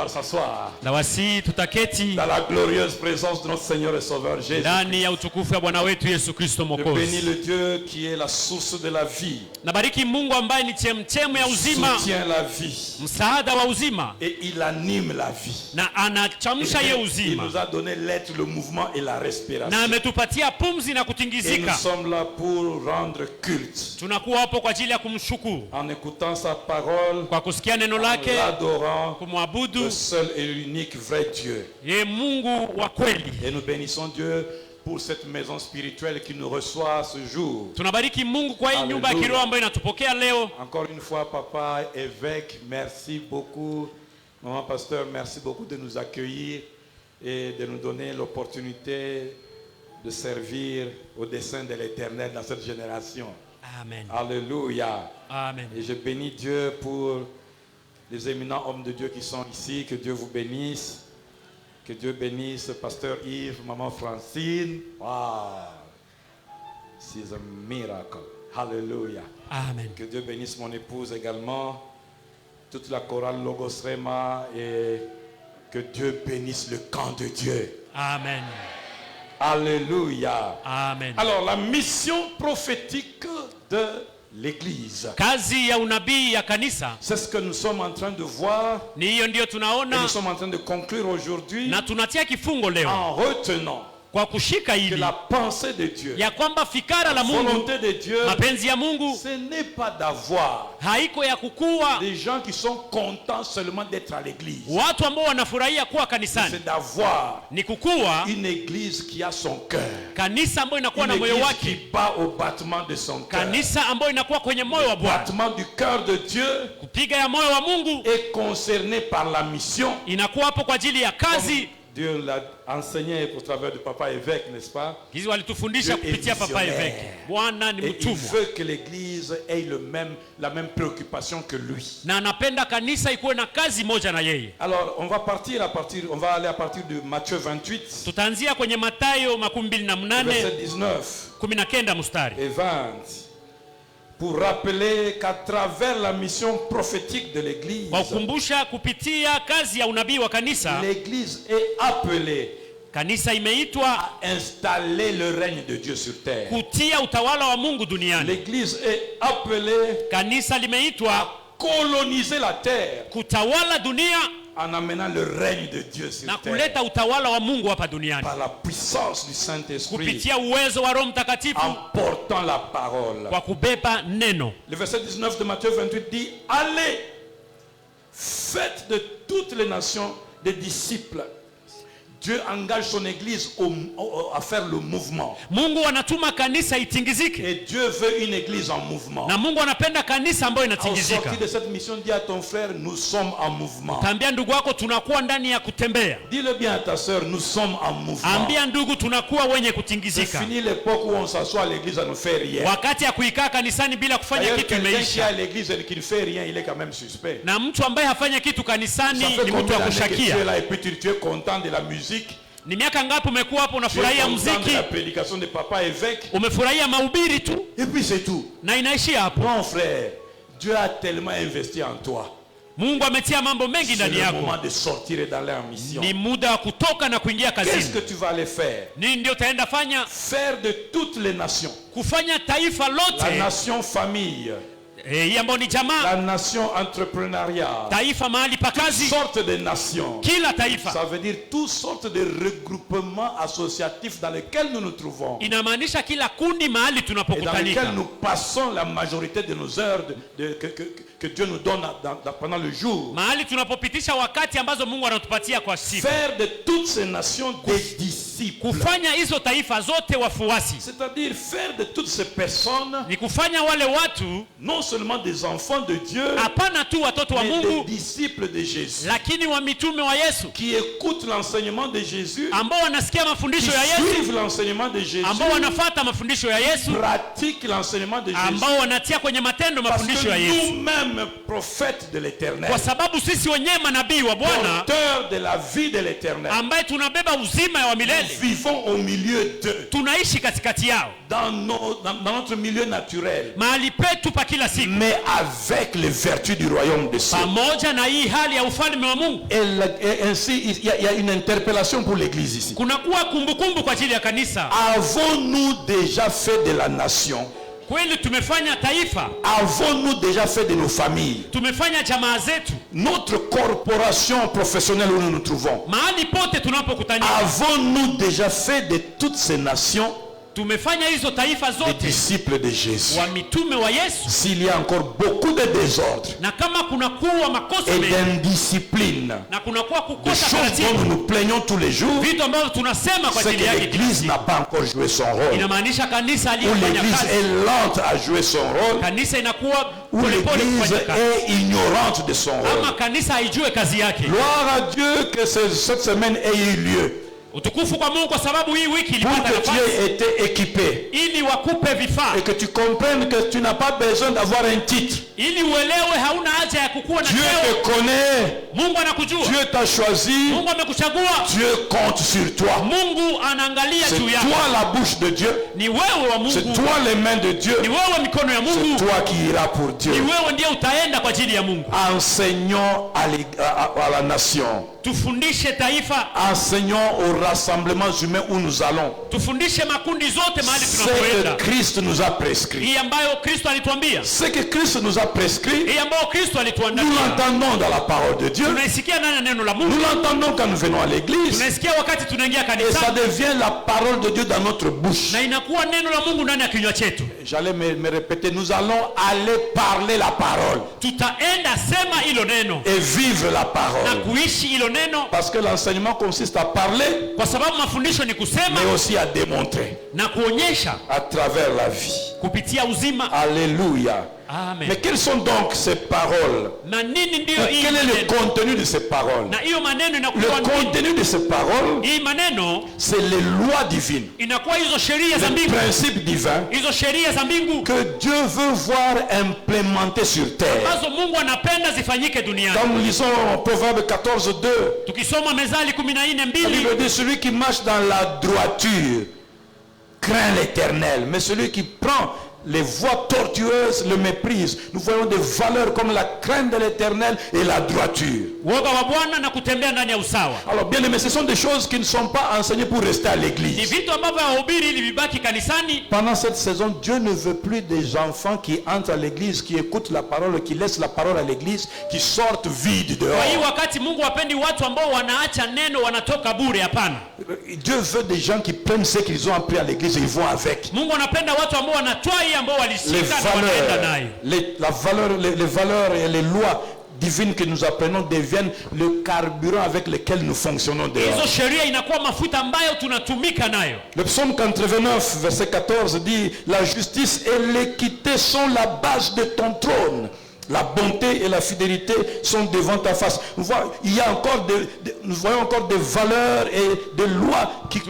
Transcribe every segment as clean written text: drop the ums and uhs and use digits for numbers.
vouloir s'asseoir Nawasi tutaketi dans la glorieuse présence de notre Seigneur et Sauveur Jésus. ndani ya utukufu wa Bwana wetu Yesu Kristo Je Mwokozi. bénis le Dieu qui est la source de la vie, Nabariki Mungu ambaye ni chemchemu ya uzima, soutient la vie msaada wa uzima, et il anime la vie. na anachamsha ye Il uzima, nous a donné l'être, le mouvement et la respiration. na ametupatia pumzi na Et nous kutingizika. sommes là pour rendre culte Tunakuwa hapo kwa ajili ya kumshukuru en écoutant sa parole, kwa kusikia neno en lake, l'adorant, kumwabudu le seul et l'unique vrai Dieu. ye Mungu wa kweli. Et nous bénissons Dieu pour cette maison spirituelle qui nous reçoit ce jour. Tunabariki Mungu kwa hii nyumba ya kiroho ambayo inatupokea leo. Encore une fois, papa évêque, merci beaucoup. Maman pasteur, merci beaucoup de nous accueillir et de nous donner l'opportunité de servir au dessein de l'Éternel dans cette génération. Amen. Alléluia. Amen. Et je bénis Dieu pour les éminents hommes de Dieu qui sont ici. Que Dieu vous bénisse. Que Dieu bénisse pasteur Yves, maman Francine. Wow. C'est un miracle. Alléluia. Amen. Que Dieu bénisse mon épouse également. Toute la chorale Logos Rema. Et que Dieu bénisse le camp de Dieu. Amen. Alléluia. Amen. Alors la mission prophétique de l'Église. Kazi ya unabii ya kanisa C'est ce que nous sommes en train de voir. ni hiyo ndio Et tunaona, nous sommes en train de conclure aujourd'hui na tunatia kifungo leo en retenant kwa kushika que hili la pensée de Dieu, ya kwamba fikara la la Mungu, volonté de Dieu, mapenzi ya Mungu ce n'est pas d'avoir haiko ya kukua des gens qui sont contents seulement d'être à l'église. watu ambao wanafurahia kuwa kanisani, C'est d'avoir ni kukua une église qui a son cœur. kanisa ambayo inakuwa Une na moyo église qui wake, bat au battement de son cœur. kanisa ambayo inakuwa kwenye moyo wa Bwana. Battement du cœur de Dieu Kupiga ya moyo wa Mungu est concerné par la mission. inakuwa hapo kwa ajili ya kazi. Dieu l'a enseigné au travers du papa évêque, n'est-ce pas? Hizi walitufundisha Dieu est kupitia papa visionnaire. Eveke. Bwana ni Et il mtumwa veut que l'église ait la même préoccupation que lui. na anapenda kanisa ikuwe na kazi moja na yeye. Alors, on va aller à partir de Matthieu 28, Tutaanzia kwenye Mathayo 28 verset 19 19 mstari et 20, pour rappeler qu'à travers la mission prophétique de l'église, kwa kukumbusha kupitia kazi ya unabii wa kanisa, l'église est appelée kanisa imeitwa à installer le règne de Dieu sur terre. kutia utawala wa Mungu duniani. L'église est appelée Kanisa limeitwa à coloniser la terre kutawala dunia en amenant le règne de Dieu sur na terre kuleta utawala wa Mungu hapa duniani par la puissance du Saint-Esprit, kupitia uwezo wa Roho Mtakatifu en portant la parole. kwa kubeba neno. Le verset 19 de Matthieu 28 dit: allez, faites de toutes les nations des disciples. Dieu engage son église à faire le mouvement. Mungu anatuma kanisa itingizike, Et Dieu veut une église en mouvement. na Mungu anapenda kanisa ambayo Au inatingizika. sortir de cette mission, dis à ton frère, nous sommes en mouvement. Tambia ndugu wako tunakuwa ndani ya kutembea. Dis-le bien à ta soeur, nous sommes en mouvement. Ambia ndugu tunakuwa wenye C'est kutingizika. fini l'époque où on s'assoit à l'église à ne faire rien. Wakati ya kuikaa kanisani bila kufanya D'ailleurs, kitu quelqu'un qui est imeisha, à l'église et qui ne fait rien, il est quand même suspect. na mtu ambaye hafanya kitu kanisani Ça fait ni mtu combien wa d'années que tu es kushakia. là et puis tu es content de la musique? Ni miaka ngapi umekuwa hapo Tu es unafurahia content de muziki, la prédication de papa évêque? umefurahia mahubiri tu Et puis c'est tout. na inaishia hapo? Mon frère, Dieu a tellement investi en toi. Mungu ametia mambo mengi C'est ndani le yako. moment de sortir et d'aller en mission. Ni muda wa kutoka na kuingia Qu'est-ce kazini. que tu vas aller faire? Nini ndio utaenda fanya? Faire de toutes les nations. Kufanya taifa La lote, nation famille, hii ambayo ni jamaa, la nation entrepreneuriat, taifa mahali pa toutes kazi, sortes de nations. kila taifa. Ça veut dire toutes sortes de regroupements associatifs dans lesquels nous nous trouvons Inamaanisha kila kundi mahali et dans tunapokutanika, lesquels nous passons la majorité de nos heures que Dieu nous donne pendant le jour. mahali tunapopitisha wakati ambazo Mungu anatupatia kwa siku. Faire de toutes ces nations des disciples. Kufanya hizo taifa zote wafuasi, C'est-à-dire faire de toutes ces personnes ni kufanya wale watu non seulement des enfants de Dieu, hapana tu watoto wa mais des Mungu, disciples de Jésus, lakini wa mitume wa Yesu, qui écoutent l'enseignement de Jésus, ambao wanasikia qui mafundisho ya Yesu, suivent l'enseignement de Jésus, ambao wanafuata mafundisho ya Yesu, pratiquent l'enseignement de Jésus. ambao wanatia kwenye matendo Parce mafundisho ya que Yesu, nous-mêmes, prophètes de l'éternel, kwa sababu sisi wenyewe manabii wa Bwana porteurs de la vie de l'éternel, ambaye tunabeba uzima wa milele, vivons au milieu d'eux, tunaishi katikati yao, dans notre milieu naturel, mahali petu pa kila siku, mais avec les vertus du royaume de cieux. pamoja na hii hali ya ufalme wa Mungu. Et ainsi, il y a une interpellation pour l'église ici. Kunakuwa kumbukumbu kwa ajili ya kanisa. Avons-nous déjà fait de la nation? Kweli tumefanya taifa? Avons-nous déjà fait de nos familles? Tumefanya jamaa zetu? Notre corporation professionnelle où nous nous trouvons? Mahali pote tunapokutania, Avons-nous déjà fait de toutes ces nations tumefanya hizo taifa les zote disciples de Jésus? wa mitume wa Yesu? S'il y a encore beaucoup de désordre Na kama kunakuwa makosa et mengi d'indiscipline, na kunakuwa des kukosa choses dont taratibu, nous nous plaignons tous les jours, vitu ambavyo tunasema kwa c'est ajili que yake, l'église n'a pas encore joué son rôle, inamaanisha kanisa ou aliyefanya l'église kazi, est lente à jouer son rôle, kanisa inakuwa ou polepole l'église kufanya kazi, est ignorante de son rôle. ama kanisa haijue kazi yake. Gloire à Dieu que cette semaine ait eu lieu Utukufu kwa Mungu kwa sababu hii wiki pour ilipata que tu nafasi aies été équipé ili wakupe vifaa, et que tu comprennes que tu n'as pas besoin d'avoir un titre. ili uelewe hauna haja ya kukuwa na Dieu cheo. te connaît, Mungu anakujua, Dieu t'a choisi, Mungu amekuchagua, Dieu compte sur toi. Mungu anaangalia C'est juu yako. toi la bouche de Dieu, Ni wewe wa c'est Mungu, toi les mains de Dieu, ni wewe mikono ya c'est Mungu, toi qui iras pour ni Dieu. wewe ndiye utaenda kwa ajili ya Mungu. Enseignons à la nation, Tufundishe taifa, enseignons au rassemblement humain où nous allons tufundishe makundi zote mahali ce tunapoenda, que Christ nous a prescrit. hii ambayo Kristo alituambia, Ce que Christ nous a prescrit, hii ambayo Kristo nous alituandalia. l'entendons dans la parole de Dieu, Tunaisikia ndani ya neno la nous Mungu, l'entendons quand nous venons à l'église, tunaisikia wakati tunaingia et ça kanisani, devient la parole de Dieu dans notre bouche. na inakuwa neno la Mungu ndani ya kinywa chetu. J'allais me répéter, nous allons aller parler la parole Tutaenda sema hilo neno et vivre la na parole. kuishi hilo neno, Parce que l'enseignement consiste à parler, kwa sababu mafundisho ni kusema mais aussi à démontrer na kuonyesha à travers la vie. kupitia uzima. Alléluia. Amen. Mais quelles sont donc ces paroles? Na nini ndiyo hii Quel est le maneno? contenu de ces paroles? Na hiyo maneno Le inakuwa nini? contenu de ces paroles, Hii maneno c'est les lois divines, inakuwa hizo sheria za les mbingu, principes divins hizo sheria za mbingu que Dieu veut voir implémentés sur terre. ambazo Mungu anapenda zifanyike duniani. Quand nous lisons Proverbe 14:2, Tukisoma Mezali 14:2, la Bible dit celui qui marche dans la droiture craint l'Éternel, mais celui qui prend les voies tortueuses le méprise. Nous voyons des valeurs comme la crainte de l'Éternel et la droiture. woga wa Bwana na kutembea ndani ya usawa Alors bien aimés, ce sont des choses qui ne sont pas enseignées pour rester à ni l'église. vitu ambavyo hawahubiri ili vibaki kanisani. Pendant cette saison, Dieu ne veut plus des enfants qui entrent à l'église, qui écoutent la parole, qui laissent la parole à l'église, qui sortent vides Kwa hiyo dehors. wakati Mungu hapendi watu ambao wanaacha neno wanatoka bure, hapana. Dieu veut des gens qui prennent ce qu'ils ont appris à l'église et ils vont avec. Mungu anapenda watu ambao wanatoa hii ambao Les walishika na wanaenda valeurs, nayo. les valeurs et les lois divines que nous apprenons deviennent le carburant avec lequel nous fonctionnons dehors. Hizo sheria inakuwa mafuta ambayo tunatumika nayo. Le psaume 89, verset 14 dit: la justice et l'équité sont la base de ton trône. La bonté et la fidélité sont devant ta face. Nous voyons encore des valeurs et des lois qui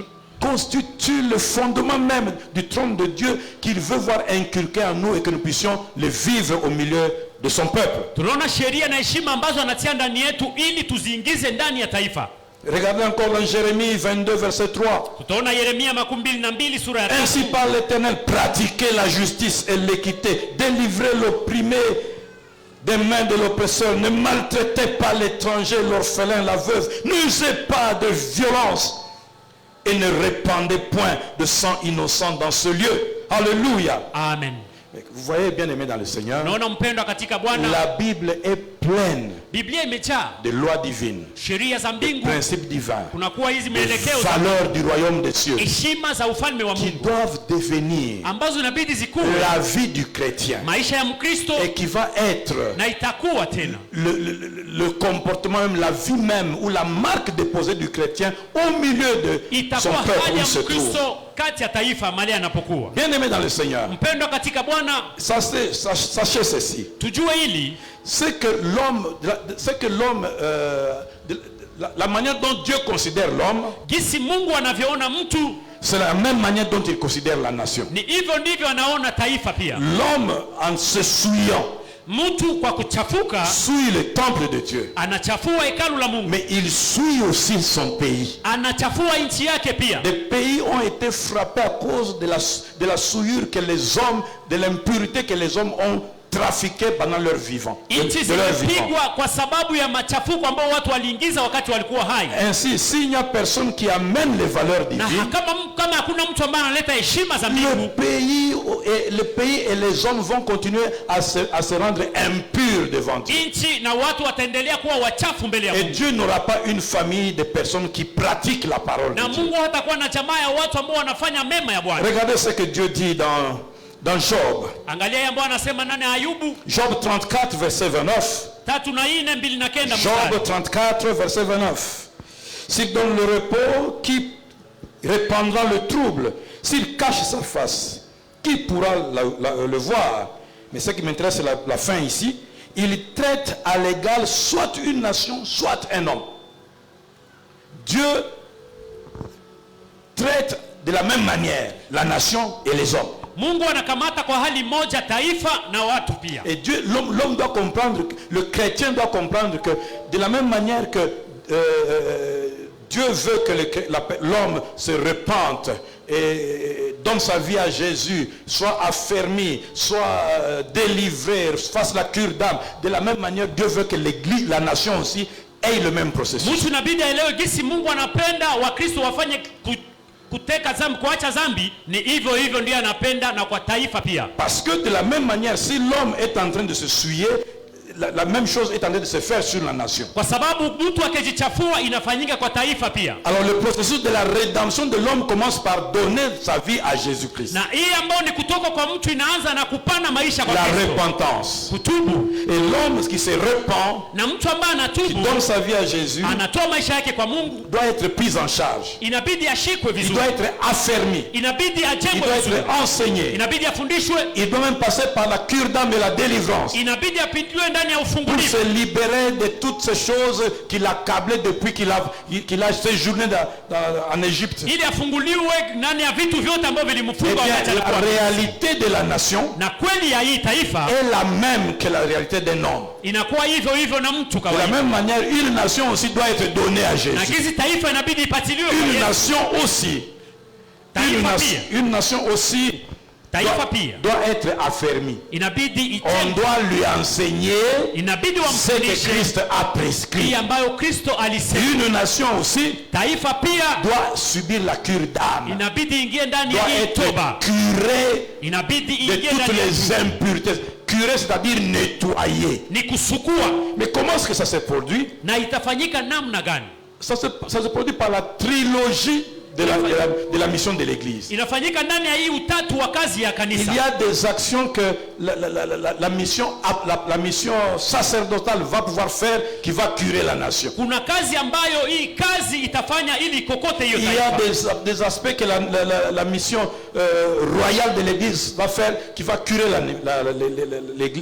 constituent le fondement même du trône de Dieu qu'il veut voir inculquer en nous et que nous puissions les vivre au milieu de son peuple. Tunaona sheria na heshima ambazo anatia ndani yetu ili tuziingize ndani ya taifa. Regardez encore dans Jérémie 22, verset 3. Tutaona Yeremia 22 sura ya 3. Ainsi parle l'Éternel, pratiquez la justice et l'équité, délivrez l'opprimé des mains de l'oppresseur, ne maltraitez pas l'étranger, l'orphelin, la veuve, n'usez pas de violence et ne répandez point de sang innocent dans ce lieu. Alléluia. Amen. Vous voyez, bien aimé dans le Seigneur, Naona mpendwa katika Bwana, la Bible est pleine Biblia imejaa de lois divines, sheria za de mbingu, principes divins, kunakuwa hizi de mielekeo za valeurs du royaume des cieux heshima za ufalme wa qui Mungu doivent devenir ambazo inabidi zikuwe la vie du chrétien maisha ya Mkristo, et qui va être na itakuwa tena le comportement même, la vie même ou la marque déposée du chrétien au milieu de son itakuwa peuple hali où ya il se trouve. Mkristo kati ya taifa mahali anapokuwa. Bien aimé dans le Seigneur, Mpendwa katika Bwana, sachez ceci, tujue hili, c'est que l'homme, la manière dont Dieu considère l'homme, jinsi Mungu anavyoona mtu c'est la même manière dont il considère la nation. ni hivyo ndivyo anaona taifa pia. L'homme, en se souillant, Mtu kwa kuchafuka souille le temple de Dieu. anachafua hekalu la Mungu. Mais il souille aussi son pays. Anachafua nchi yake pia. Des pays ont été frappés à cause de la souillure que les hommes, de l'impureté que les hommes ont trafiqué pendant leur vivant. Nchi zimepigwa kwa sababu ya machafuko ambao watu waliingiza wakati walikuwa hai. Ainsi, s'il n'y a personne qui amène les valeurs divines, Na kama hakuna mtu ambaye analeta heshima za mbingu, le pays et les hommes vont continuer à se rendre impurs devant Dieu. nchi na watu wataendelea kuwa wachafu mbele ya Et Mungu. Dieu n'aura pas une famille de personnes qui pratiquent la parole Na de Dieu. Mungu hatakuwa na jamaa ya watu ambao wanafanya mema ya Bwana. Regardez ce que Dieu dit dans Job. Angalia yeye ambao anasema nani Ayubu Job 34 verset 29. 3:4-2:9 Job 34 verset 29. S'il donne le repos, qui répandra le trouble? S'il cache sa face, qui pourra le voir? Mais ce qui m'intéresse, c'est la fin ici. Il traite à l'égal soit une nation, soit un homme. Dieu traite de la même manière la nation et les hommes. Mungu anakamata kwa hali moja taifa na watu pia. Et Dieu, l'homme doit comprendre, le chrétien doit comprendre que de la même manière que Dieu veut que l'homme se repente et donne sa vie à Jésus, soit affermi, soit délivré, fasse la cure d'âme. De la même manière, Dieu veut que l'église, la nation aussi, ait le même processus. Mtu inabidi aelewe gisi Mungu anapenda Wakristo wafanye kuteka zambi, kuacha zambi, ni hivyo hivyo ndiye anapenda na kwa taifa pia. Parce que de la même manière, si l'homme est en train de se souiller, la même chose est en train de se faire sur la nation. Kwa sababu mtu akijichafua inafanyika kwa taifa pia. Alors le processus de la rédemption de l'homme commence par donner sa vie à Jésus-Christ. Na hii ambayo ni kutoka kwa mtu inaanza na kupana maisha kwa la Kristo. Repentance. Kutubu. Et l'homme qui se repent, Na mtu ambaye qui anatubu, donne sa vie à Jésus, anatoa maisha yake kwa Mungu, doit être pris en charge. inabidi ashikwe Il vizuri. doit être affermi. Inabidi Il ajengwe doit vizuri. être enseigné. Inabidi afundishwe. Il doit même passer par la cure d'âme et la délivrance Inabidi apitiwe ndani ya pour ufungulivu. se libérer de toutes ces choses qui l'accablaient depuis qu'il a séjourné en Égypte. Ili afunguliwe ndani ya vitu vyote ambavyo Eh vilimfunga wakati bien, la alikuwa. réalité de la nation Na kweli ya hii taifa est la même que la réalité d'un homme. inakuwa hivyo hivyo na mtu De la kawaida. même manière, une nation aussi doit être donnée à Na Jésus. kizi taifa inabidi ipatiliwe kwa Une Yesu. nation aussi. Taifa pia. Une nation aussi Taifa pia doit être affermie. inabidi On itende. doit lui enseigner Inabidi ce que wamfundishe Christ a prescrit. hii ambayo Kristo alisema. Une nation aussi Taifa pia doit subir la cure d'âme. inabidi ingie ndani Doit ya hii être toba. curée Inabidi de ingie toutes ndani ya les impuretés. Curée, c'est-à-dire nettoyée. ni kusukua. Mais comment est-ce que ça se produit? Na itafanyika namna gani? Ça se produit par la trilogie de la mission de l'Église. Inafanyika ndani ya hii utatu wa kazi ya kanisa. Il y a des actions que la mission sacerdotale va pouvoir faire qui va curer la nation. Kuna kazi ambayo hii kazi itafanya ili kokote hiyo Il y a taifa. des aspects que la mission royale de l'Église va faire qui va curer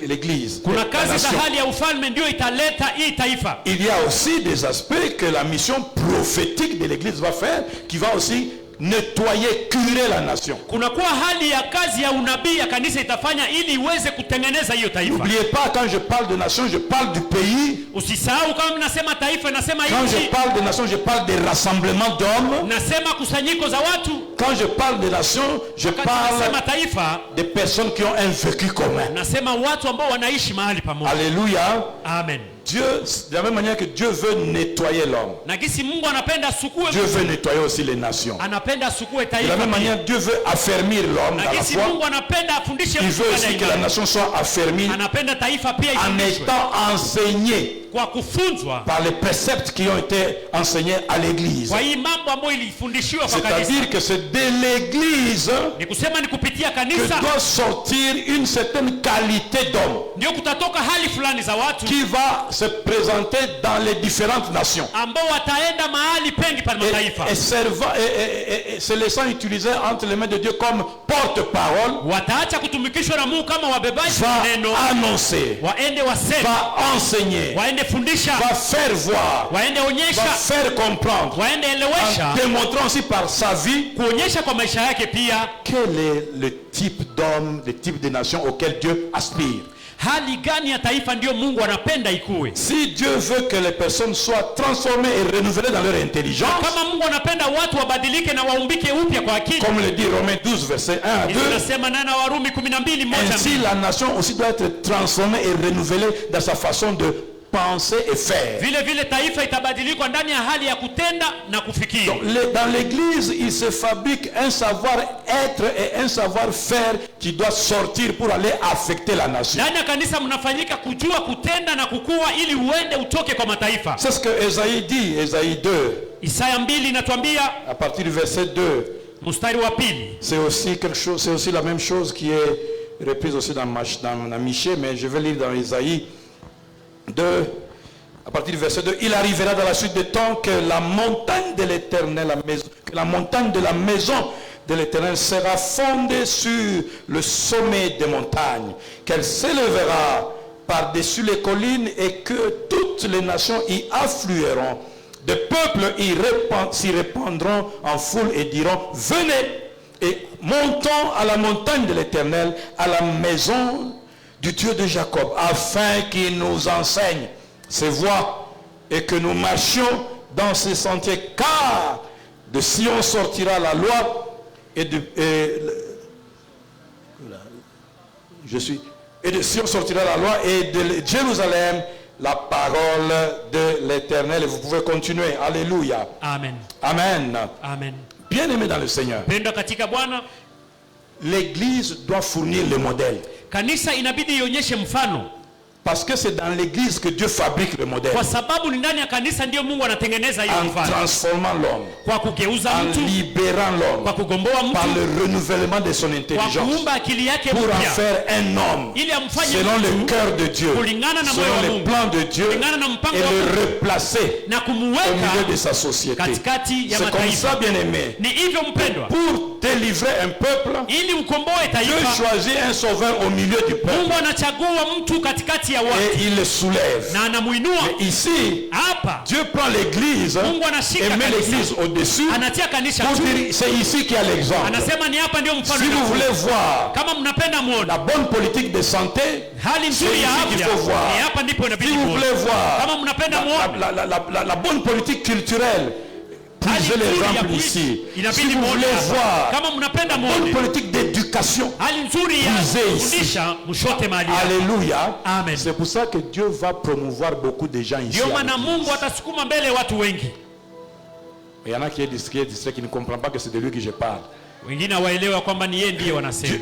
l'Église. Kuna la kazi za nation. hali ya ufalme ndio italeta hii taifa. Il y a aussi des aspects que la mission prophétique de l'Église va faire qui va aussi nettoyer, curer la nation. Kunakuwa hali ya kazi ya unabii ya kanisa itafanya ili iweze kutengeneza hiyo taifa. N'oubliez pas, quand je parle de nation, je parle du pays. Usisahau kama nasema taifa nasema Quand je nchi. parle de nation, je parle des rassemblements d'hommes. Nasema kusanyiko za watu. Quand je parle de nation, je Nasema parle taifa, des personnes qui ont un vécu commun. nasema watu ambao wanaishi mahali pamoja. Alléluia. Amen. Dieu, de la même manière que Dieu veut nettoyer l'homme, Na gisi Mungu anapenda asukue, Dieu veut nettoyer aussi les nations. anapenda asukue De la taifa. même manière, Dieu veut affermir l'homme Na dans la gisi foi. Mungu anapenda afundishe Il mtu veut aussi que la imani. nation soit affermie Anapenda taifa pia en ifundishwe étant enseignée kwa kufunzwa par les préceptes qui ont été enseignés à l'église. kwa hii mambo ambayo ilifundishiwa kwa kanisa. C'est-à-dire que c'est de l'église Ni kusema ni kupitia que kanisa doit sortir une certaine qualité d'homme ndio kutatoka hali fulani za watu qui va se présenter dans les différentes nations ambao wataenda mahali pengi pa mataifa, et se laissant utiliser entre les mains de Dieu comme porte-parole, wataacha kutumikishwa na Mungu kama wabebaji wa va neno, annoncer, waende waseme, va enseigner, waende fundisha, va faire voir, waende va onyesha, faire comprendre, waende en elewesha, démontrant aussi par sa vie kuonyesha kwa maisha yake pia quel est le type d'homme, le type de nation auquel Dieu aspire. hali gani ya taifa ndio Mungu anapenda ikuwe. Si Dieu veut que les personnes soient transformées et renouvelées dans leur intelligence, Kama Mungu anapenda watu wabadilike na waumbike upya kwa akili, comme le dit Romains 12 verset 1 à 2, tunasema neno Warumi 12:1. ainsi la nation aussi doit être transformée et renouvelée dans sa façon de penser et faire. Vile vile taifa itabadilika ndani ya hali ya kutenda na kufikiri. Donc, dans l'église, il se fabrique un savoir-être et un savoir-faire qui doit sortir pour aller affecter la nation. Ndani ya kanisa mnafanyika kujua kutenda na kukua ili uende utoke kwa mataifa. C'est ce que Esaïe dit, Esaïe 2. Isaya 2 inatuambia À partir du verset 2. mstari wa 2. C'est aussi quelque chose, c'est aussi la même chose qui est reprise aussi dans Michée, mais je vais lire dans Esaïe 2, à partir du verset 2. Il arrivera dans la suite des temps que la montagne de l'Éternel, la montagne de la maison de l'Éternel sera fondée sur le sommet des montagnes, qu'elle s'élèvera par-dessus les collines et que toutes les nations y afflueront. Des peuples s'y répandront en foule et diront, venez et montons à la montagne de l'Éternel, à la maison du Dieu de Jacob, afin qu'il nous enseigne ses voies et que nous marchions dans ses sentiers, car de Sion sortira la loi et de Sion sortira la loi et de Jérusalem la parole de l'Éternel. Et vous pouvez continuer. Alléluia. Amen. Amen. Amen. Bien-aimé dans le Seigneur, Penda katika Bwana, l'église doit fournir le modèle. kanisa inabidi ionyeshe mfano, Parce que c'est dans l'église que Dieu fabrique le modèle. kwa sababu ni ndani ya kanisa ndio Mungu anatengeneza hiyo En mfano, transformant l'homme, kwa kugeuza en mtu, libérant kwa l'homme, kugomboa par mtu, le renouvellement de son kwa intelligence, kuumba akili yake pour en mpya faire un homme ili amfanye selon le mtu cœur de Dieu, kulingana na moyo wa selon les Mungu, plans de Dieu, kulingana na mpango et wa le Mungu, replacer na au milieu kumuweka de sa société. katikati ya C'est comme ça, mataifa. bien-aimé. Ni hivyo mpendwa, Pour délivrer un peuple, ili ukomboe Dieu taifa, choisit un sauveur au milieu du peuple Mungu anachagua mtu katikati ya et watu il le soulève. na anamuinua. Mais ici, Hapa Dieu prend l'église Mungu et anashika met kanisa, l'église au-dessus anatia kanisa pour juu, dire c'est ici qu'il y a l'exemple. anasema ni hapa ndio mfano. Si vous voulez voir Kama mnapenda muone la bonne politique de santé, hali c'est nzuri ya ici qu'il afya, faut voir. ni hapa ndipo Si inabidi vous muone. voulez voir Kama mnapenda muone la bonne politique culturelle, hali puisez nzuri ya l'exemple kuishi, ici. Si inabidi vous muone voulez hapa. voir Kama mnapenda la bonne muone politique d'éducation, hali nzuri ya Puisez ici. kufundisha, mshote mahali hapa. alléluia. Amen. C'est pour ça que Dieu va promouvoir beaucoup de gens ici. Ndio à maana l'église. Mungu atasukuma mbele watu wengi. Il y en a qui est distrait, qui ne comprend pas que c'est de lui que je parle. Wengine hawaelewa kwamba ni yeye ndiye wanasema.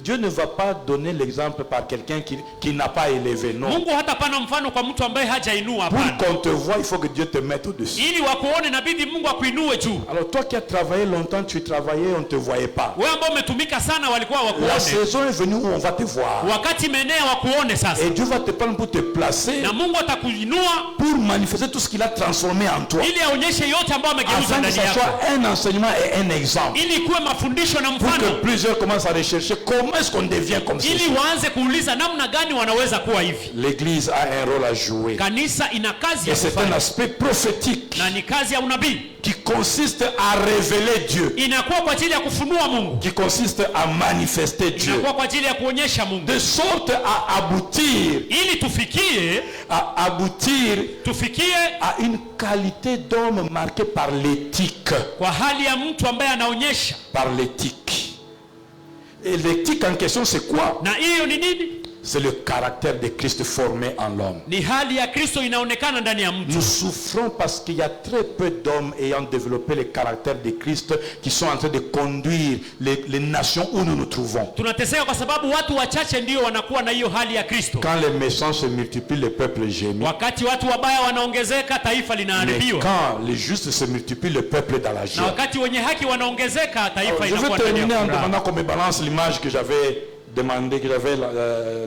Dieu ne va pas donner l'exemple par quelqu'un qui n'a pas élevé. Non. Mungu hatapana mfano kwa mtu ambaye hajainua, Pour hapana. qu'on te voie, il faut que Dieu te mette au-dessus. Ili wakuone inabidi Mungu akuinue juu. Alors toi qui as travaillé longtemps, tu travaillais, on ne te voyait pas. Wewe ambao umetumika sana walikuwa La wakuone. saison est venue où on va te voir. Wakati imeenea wakuone sasa. Et Dieu va te prendre pour te placer, Na Mungu atakuinua pour manifester tout ce qu'il a transformé en toi. ili aonyeshe yote ambayo amegeuza Afin que ndani ça yako. soit un enseignement et un exemple. Ili kuwe mafundisho na Pour que mfano. plusieurs commencent à rechercher comment est-ce qu'on devient comme Ili ceci. waanze kuuliza namna gani wanaweza kuwa hivi. L'église a un rôle à jouer. Kanisa ina kazi Et ya c'est un kufanya. aspect prophétique Na ni kazi ya unabii. qui consiste à révéler Dieu, Inakuwa kwa ajili ya kufunua Mungu. qui consiste à manifester Dieu, Inakuwa kwa ajili ya kuonyesha Mungu. de sorte à aboutir, Ili tufikie à une qualité d'homme marquée par l'éthique. kwa hali ya mtu ambaye anaonyesha. Par l'éthique. Et l'éthique en question, c'est quoi? Na hiyo ni nini? C'est le caractère de Christ formé en l'homme. Ni hali ya Kristo inaonekana ndani ya mtu. Nous souffrons parce qu'il y a très peu d'hommes ayant développé le caractère de Christ qui sont en train de conduire les nations où nous nous trouvons. Tunateseka kwa sababu watu wachache ndio wanakuwa na hiyo hali ya Kristo. Quand les méchants se multiplient, le peuple gémit. Wakati watu wabaya wanaongezeka, taifa Mais linaharibiwa. quand les justes se multiplient, le peuple est dans la Na joie. wakati wenye haki wanaongezeka, taifa Je vais inakuwa ndani terminer ya en furaha. demandant qu'on me balance l'image que j'avais demandé, que j'avais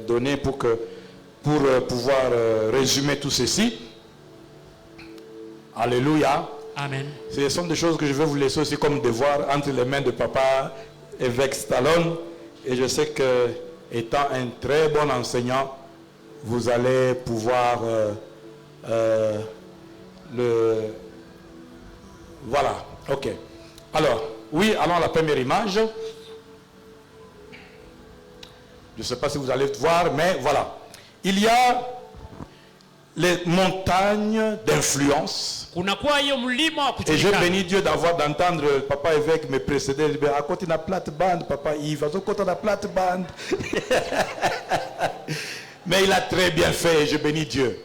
donnée pour pouvoir résumer tout ceci. Alléluia. Amen. Ce sont des choses que je vais vous laisser aussi comme devoir entre les mains de papa évêque Stallone. Et je sais que, étant un très bon enseignant, vous allez pouvoir Voilà, ok. Alors, oui, allons à la première image. Je ne sais pas si vous allez voir, mais voilà. Il y a les montagnes d'influence. Kunakuwa hiyo mlima wa Et je kujulikana. bénis Dieu d'entendre papa évêque me précéder. À côté de la plate-bande, papa Yves, à côté de la plate-bande. Mais il a très bien fait, je bénis Dieu.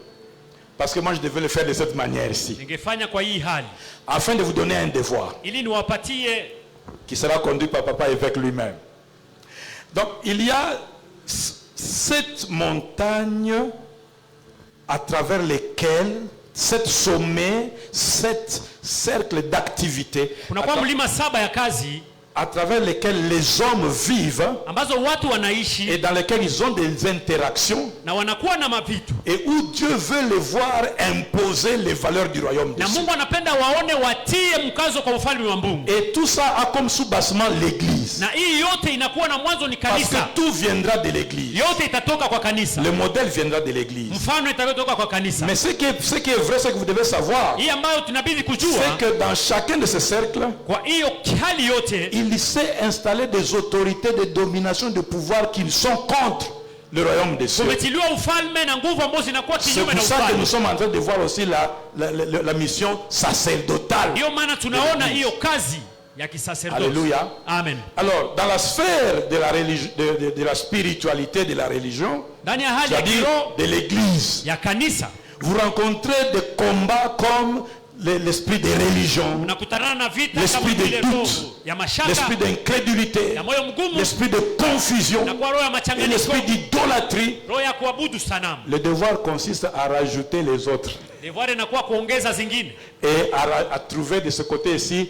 Parce que moi je devais le faire de cette manière ici. Ningefanya kwa hii hali Afin de vous donner un devoir ili niwapatie qui sera conduit par papa évêque lui-même. Donc il y a 7 montagnes à travers lesquelles 7 sommets, 7 cercles d'activité kunakuwa mlima 7 ya kazi à travers lesquels les hommes vivent ambazo watu wanaishi et dans lesquels ils ont des interactions na wanakuwa na mavitu et où Dieu veut les voir imposer les valeurs du royaume de na Dieu. Mungu anapenda waone watie mkazo kwa ufalme wa Mungu. Et tout ça a comme sous-bassement l'église. Na hii yote inakuwa na mwanzo ni Parce kanisa. que tout viendra de l'église. Yote itatoka kwa kanisa. Le modèle viendra de l'église. Mfano itatoka kwa kanisa. Mais ce qui est vrai, ce que vous devez savoir, Hii ambayo tunabidi kujua c'est que dans chacun de ces cercles, kwa hiyo hali yote il s'est installé des autorités de domination, de pouvoir qui sont contre le royaume des cieux. kumetiliwa ufalme na nguvu ambazo zinakuwa C'est kinyume na pour ça que ufalme. nous sommes en train de voir aussi la mission sacerdotale. Ndio maana tunaona hiyo kazi ya kisacerdoce. Alléluia. Amen. Alors, dans la sphère de la religion, de la spiritualité, de la religion, Ndani ya hali ya c'est-à-dire kiroho de l'église, ya kanisa vous rencontrez des combats comme l'esprit de religion, unakutana na vita kama l'esprit de vile doute, roho ya mashaka, l'esprit d'incrédulité, ya moyo mgumu, l'esprit de confusion na kwa roho ya et machanganyiko, l'esprit d'idolâtrie. roho ya kuabudu sanamu. Le devoir consiste à rajouter les autres Devoir inakuwa kuongeza zingine et à trouver de ce côté ici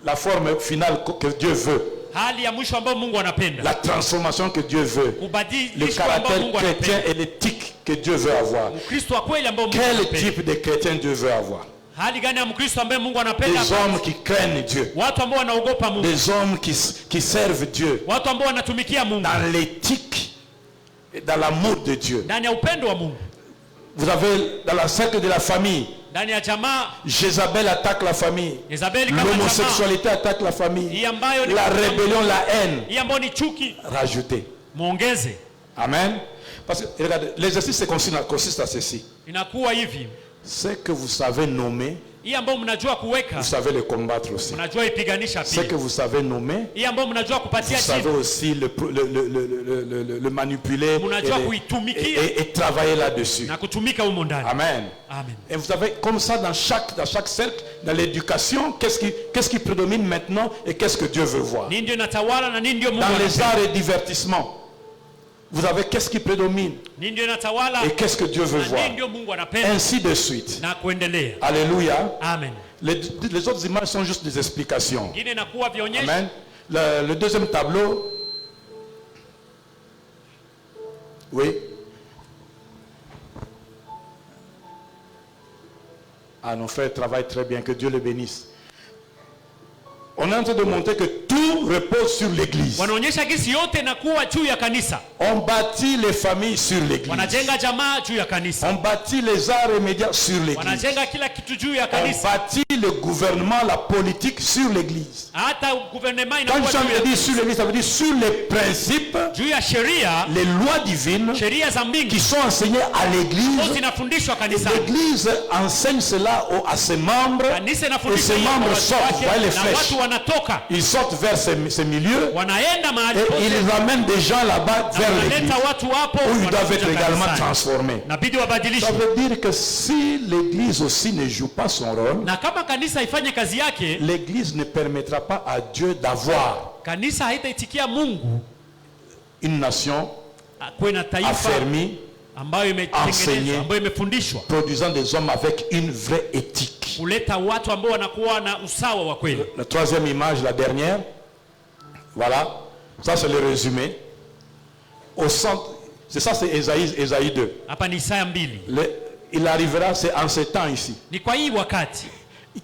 la forme finale que Dieu veut, hali ya mwisho ambayo Mungu anapenda, la transformation que Dieu veut, le kubadilishwa ambayo caractère Mungu chrétien anapenda, et l'éthique que Dieu veut avoir. Mkristo wa kweli ambao Mungu Quel anapenda. type de chrétien Dieu veut avoir? Hali gani ya Mkristo ambaye Mungu anapenda? Des hommes qui craignent Dieu, Watu ambao wanaogopa Mungu, des hommes qui servent Dieu watu ambao wanatumikia Mungu dans l'éthique et dans l'amour de Dieu. ndani ya upendo wa Mungu. Vous avez dans la cercle de la famille, Ndani ya jamaa Jézabel attaque la famille, Jezabeli kama jamaa, l'homosexualité attaque la famille, hii ambayo ni la rébellion, la haine, hii ambayo ni chuki, rajoutez. muongeze. Amen. Parce que regardez, l'exercice consiste à ceci. Inakuwa hivi, Ce que vous savez nommer, hii ambayo mnajua kuweka, vous savez le combattre aussi. mnajua ipiganisha Ce que pia. vous savez nommer, Hii ambayo mnajua kupatia vous savez chini, aussi le manipuler mnajua kuitumikia et travailler là-dessus. na kutumika humo ndani. Amen. Amen. Et vous avez comme ça dans chaque cercle, dans l'éducation, qu'est-ce qui prédomine maintenant et qu'est-ce que Dieu veut voir. Nini ndio inatawala na nini ndio Mungu Dans les anapenda? arts et divertissements, vous avez qu'est-ce qui prédomine Nini ndio inatawala et qu'est-ce que Dieu veut na voir. nini ndio Mungu anapenda, Ainsi de suite. na kuendelea. Alléluia. Amen. Les autres images sont juste des explications. Ingine inakuwa vionyesho. Amen. Le deuxième tableau. Oui. Ah, nos frères travaillent très bien, que Dieu les bénisse. On est en train de montrer que tout repose sur l'église. Wanaonyesha gisi yote inakuwa juu ya kanisa. On bâtit les familles sur l'église. Wanajenga jamaa juu ya kanisa. On bâtit les arts et médias sur l'église. Wanajenga kila kitu juu ya On kanisa. bâtit le gouvernement, la politique sur l'église. Hata gouvernement Quand inakuwa je juu ya dis sur l'église, ça veut dire sur les principes, juu ya sheria, les lois divines sheria za qui mbingu sont enseignées à zote l'église. zinafundishwa kanisa. L'église enseigne cela à ses membres Kanisa et inafundisha ses hiyo kwa membres watu sortent. Vous voyez les wake, na flèches. watu wanatoka Ils sortent vers ces milieux wanaenda mahali et pote, ils ramènent des gens là-bas na vers l'église wanaleta watu hapo, où ils doivent être wanakuja également kanisani. transformés. Nabidi Ça wabadilishwe. veut dire que si l'église aussi ne joue pas son rôle, Na kama kanisa ifanye kazi yake, l'église ne permettra pas à Dieu d'avoir kanisa haitaitikia Mungu une nation kuwe na taifa affermie, ambayo enseigné, imetengenezwa, ambayo imefundishwa produisant des hommes avec une vraie éthique. kuleta watu ambao wanakuwa na usawa wa kweli. La troisième image, la dernière, voilà, ça c'est le résumé. Au centre, c'est ça, c'est Ésaïe 2. Hapa ni Isaya 2. Il arrivera, c'est en ce temps ici. Ni kwa hii wakati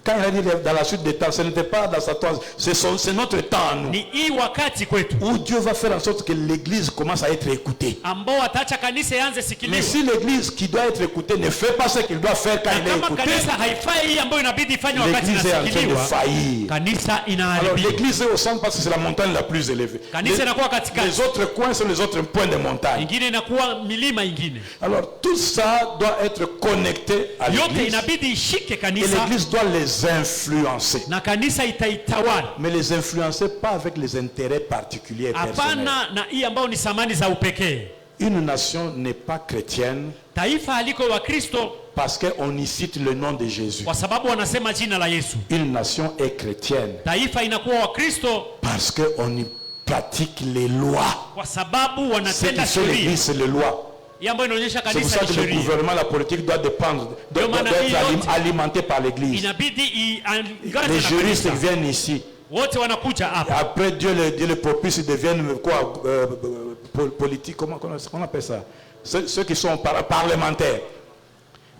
Quand il a dit dans la suite des temps, ce n'était pas dans sa temps, c'est notre temps à nous. Ni hii wakati kwetu. Où Dieu va faire en sorte que l'église commence à être écoutée. Ambao ataacha kanisa ianze sikiliwa. Mais si l'église qui doit être écoutée ne fait pas ce qu'il doit faire quand il est écouté, kanisa haifai hii ambayo inabidi ifanye wakati l'église est en train de inasikiliwa, faillir. kanisa inaharibika. Alors l'église est au centre parce que c'est la montagne la plus élevée. Kanisa inakuwa katikati. Les autres coins sont les autres points de montagne. Ingine inakuwa milima ingine. Alors tout ça doit être connecté à Yote l'église. inabidi ishike Et kanisa. l'église doit les influencer. Na kanisa itaitawala. Mais les influencer pas avec les intérêts particuliers et personnels. Hapana na hii ambao ni samani za upekee. Une nation n'est pas chrétienne Taifa haliko wa Kristo parce qu'on y cite le nom de Jésus. kwa sababu wanasema jina la Yesu. Une nation est chrétienne Taifa inakuwa wa Kristo parce qu'on y pratique les lois. kwa sababu Ce qui wanatenda fait sheria. l'église, c'est les lois. Hii ambayo inaonyesha C'est pour kanisa ça ni que le sheria. gouvernement, la politique doit dépendre, doit maana être hii yote alimenté par l'église. Inabidi iangaze Les na juristes kanisa. viennent ici. Wote wanakuja hapa. Après Dieu le propice, ils deviennent quoi, politique, comment on appelle ça? Ceux qui sont parlementaires.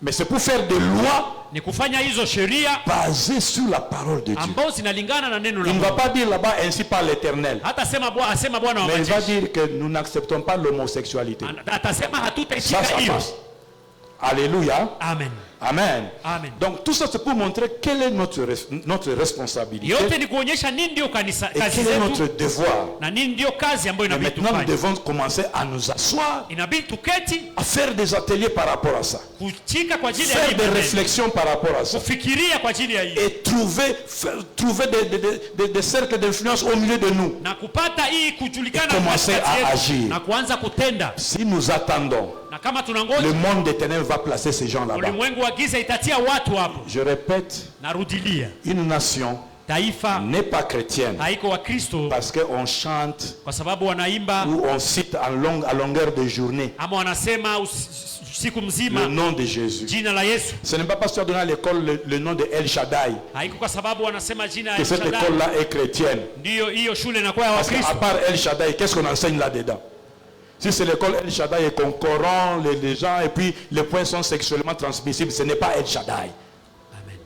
Mais c'est pour faire des lois Ni kufanya hizo sheria basées sur la parole de Dieu. ambao zinalingana na neno la Il ne va Mungu. pas dire là-bas ainsi par l'Éternel. Hata asema Bwana wa Mais il va majeshi. dire que nous n'acceptons pas l'homosexualité. Atasema Ça, hatutaitika ça hiyo. passe. Alléluia. Amen. Amen. Amen. Donc tout ça c'est pour montrer quelle est notre responsabilité Yote ni kuonyesha nini ndio kanisa et kazi quel est zetu notre devoir. na nini ndio kazi ambayo Mais inabidi maintenant nous tufanye. devons commencer à nous asseoir, Inabidi tuketi à faire des ateliers par rapport à ça, kuchika kwa ajili ya faire hii des maneno. réflexions par rapport à ça Kufikiria kwa ajili ya hii et trouver des cercles d'influence au milieu de nous. na kupata hii kujulikana Et commencer katikati à yetu agir. na kuanza kutenda. Si nous attendons, Na kama le tunangoja monde des ténèbres va placer ces gens là-bas. ulimwengu wa giza itatia watu hapo. Je répète, Narudilia, une nation taifa n'est pas chrétienne haiko wa Kristo parce qu'on chante kwa sababu wanaimba ou on cite à longueur de journée ama wanasema siku le mzima nom de Jésus. jina la Yesu. Ce n'est pas parce que tu as donné à l'école le nom de El Shaddai Haiko kwa sababu wanasema jina ya que cette Shaddai école-là est chrétienne. ndiyo hiyo shule inakuwa ya Parce qu'à Wakristo. part El Shaddai, qu'est-ce qu'on enseigne là-dedans? Si c'est l'école El Shaddai et qu'on corrompt les gens et puis les points sont sexuellement transmissibles, ce n'est pas El Shaddai. Amen.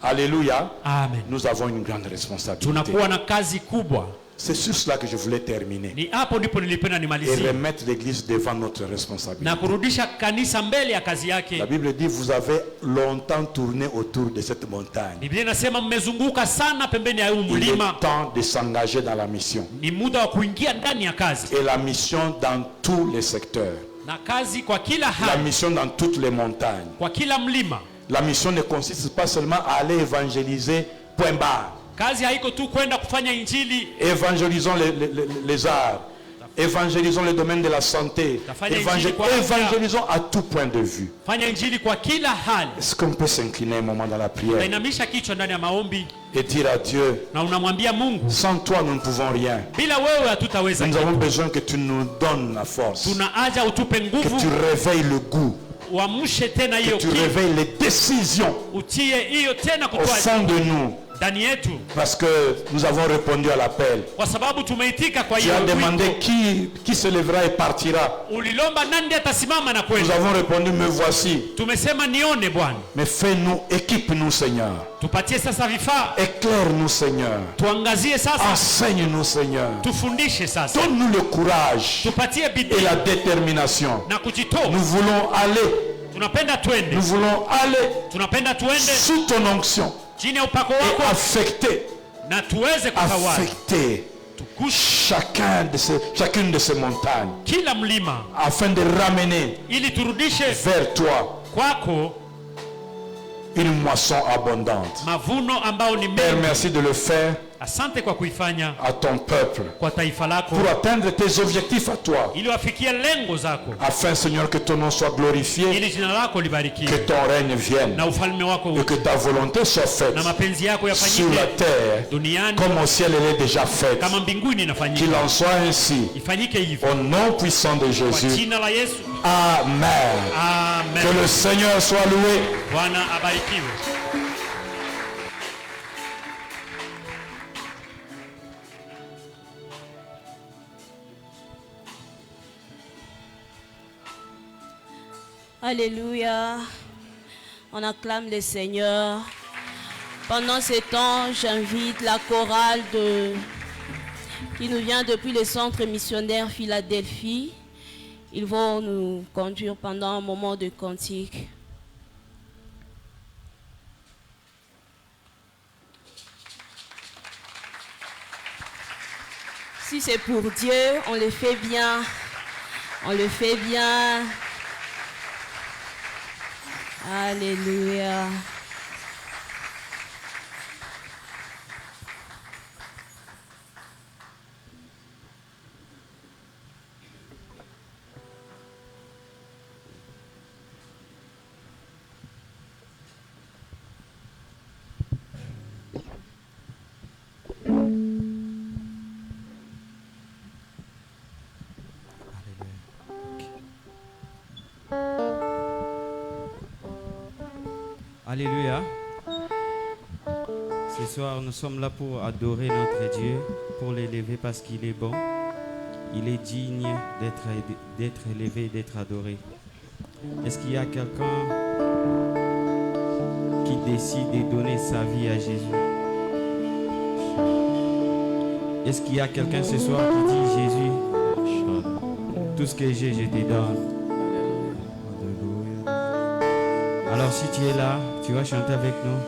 Alléluia. Amen. Nous avons une grande responsabilité. Tunakuwa na kazi kubwa. C'est sur cela que je voulais terminer Ni hapo ndipo nilipenda et nimalizie remettre l'église devant notre responsabilité. na kurudisha kanisa mbele ya kazi yake. La Bible dit vous avez longtemps tourné autour de cette montagne. Biblia inasema mmezunguka sana pembeni ya huu Il est mlima. temps de s'engager dans la mission. Ni muda wa kuingia ndani ya kazi, Et la mission dans tous les secteurs. na kazi kwa kila La hali, mission dans toutes les montagnes. kwa kila mlima. La mission ne consiste pas seulement à aller évangéliser, point barre. Kazi haiko tu kwenda kufanya injili. Évangélisons les arts. Évangélisons le domaine de la santé. Évangélisons à tout point de vue. Fanya injili kwa kila hali. Est-ce qu'on peut s'incliner un moment dans la prière Unainamisha kichwa ndani ya maombi et dire à Dieu, na unamwambia Mungu, sans toi nous ne pouvons rien. bila wewe hatutaweza Nous kitu. avons besoin que tu nous donnes la force. Tuna haja utupe Que nguvu, tu réveilles le goût. uamshe tena Que hiyo tu kiu, réveilles les décisions utie hiyo tena au kutoa fond de nous. ndani yetu, Parce que nous avons répondu à l'appel. kwa sababu tumeitika kwa Tu hiyo as demandé wito. qui se lèvera et partira. Ulilomba nani ndiye atasimama na Nous kwenda. avons répondu, me voici. Tumesema nione Bwana, Mais fais-nous, équipe-nous Seigneur. tupatie sasa vifaa, Éclaire-nous Seigneur. tuangazie sasa, Enseigne-nous Seigneur. tufundishe sasa, Donne-nous le courage tupatie et bidii la détermination. na kujitoa. Nous voulons aller, Tunapenda twende, nous voulons aller tunapenda tuende sous ton onction chini ya upako et wako affecter na tuweze kutawala, tukushe chacune de ces montagnes kila mlima, afin de ramener ili turudishe vers toi kwako une moisson abondante. mavuno ambao ni Père, mengi. merci de le faire Asante kwa kuifanya à ton peuple kwa taifa lako, pour atteindre tes objectifs à toi, ili wafikie lengo zako, afin Seigneur que ton nom soit glorifié, ili jina lako que libarikiwe ton règne vienne na ufalme wako et que ta volonté soit faite na mapenzi yako sur la yafanyike terre duniani comme au ciel elle est déjà faite. kama mbinguni Qu'il inafanyika. en soit ainsi Ifanyike hivyo au nom puissant de kwa Jésus. jina la Yesu. Amen. Que Amen. le Seigneur soit loué. Bwana abarikiwe. Alléluia. On acclame le Seigneur. Pendant ce temps, j'invite la chorale qui nous vient depuis le centre missionnaire Philadelphie. Ils vont nous conduire pendant un moment de cantique. Si c'est pour Dieu, on le fait bien. On le fait bien. Alléluia. Alléluia. Ce soir, nous sommes là pour adorer notre Dieu, pour l'élever parce qu'il est bon. Il est digne d'être élevé, d'être adoré. Est-ce qu'il y a quelqu'un qui décide de donner sa vie à Jésus? Est-ce qu'il y a quelqu'un ce soir qui dit, Jésus, tout ce que j'ai, je te donne? Alors si tu es là, tu vas chanter avec nous.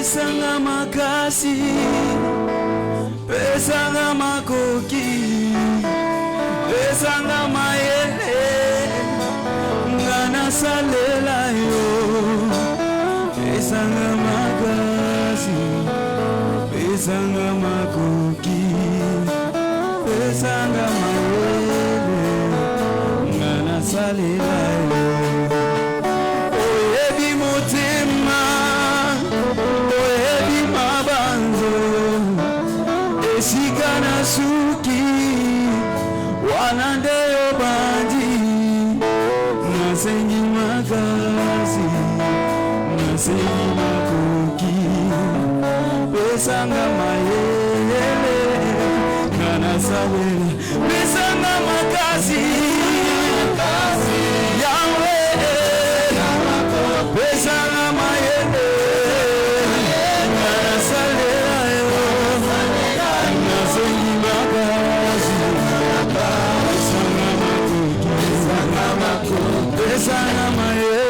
Sanga makasi pesanga makoki, pesanga mayele, ngana salela yo, pesanga makasi, pesanga makoki, pesanga mayele, ngana salela yo. Oyebi motema, oyebi mabanzo, esika na suki, wanande yo bandi, nasengi makasi, nasengi makoki, pesanga mayele, ngana salela, pesanga makasi, Yahweh, pesanga mayele, ngana salela yo, nasengi makasi, pesanga makoki, pesanga mayele.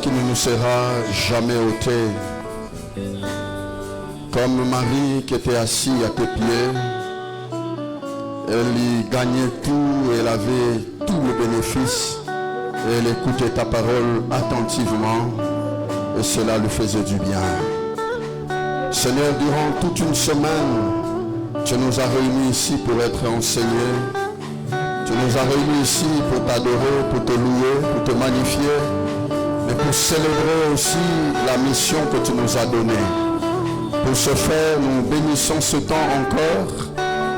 Qui ne nous sera jamais ôtée. Comme Marie qui était assise à tes pieds, elle y gagnait tout, elle avait tout le bénéfice, et elle écoutait ta parole attentivement, et cela lui faisait du bien. Seigneur, durant toute une semaine, tu nous as réunis ici pour être enseignés. Tu nous as réunis ici pour t'adorer, pour te louer, pour te magnifier, mais pour célébrer aussi la mission que tu nous as donnée. Pour ce faire, nous bénissons ce temps encore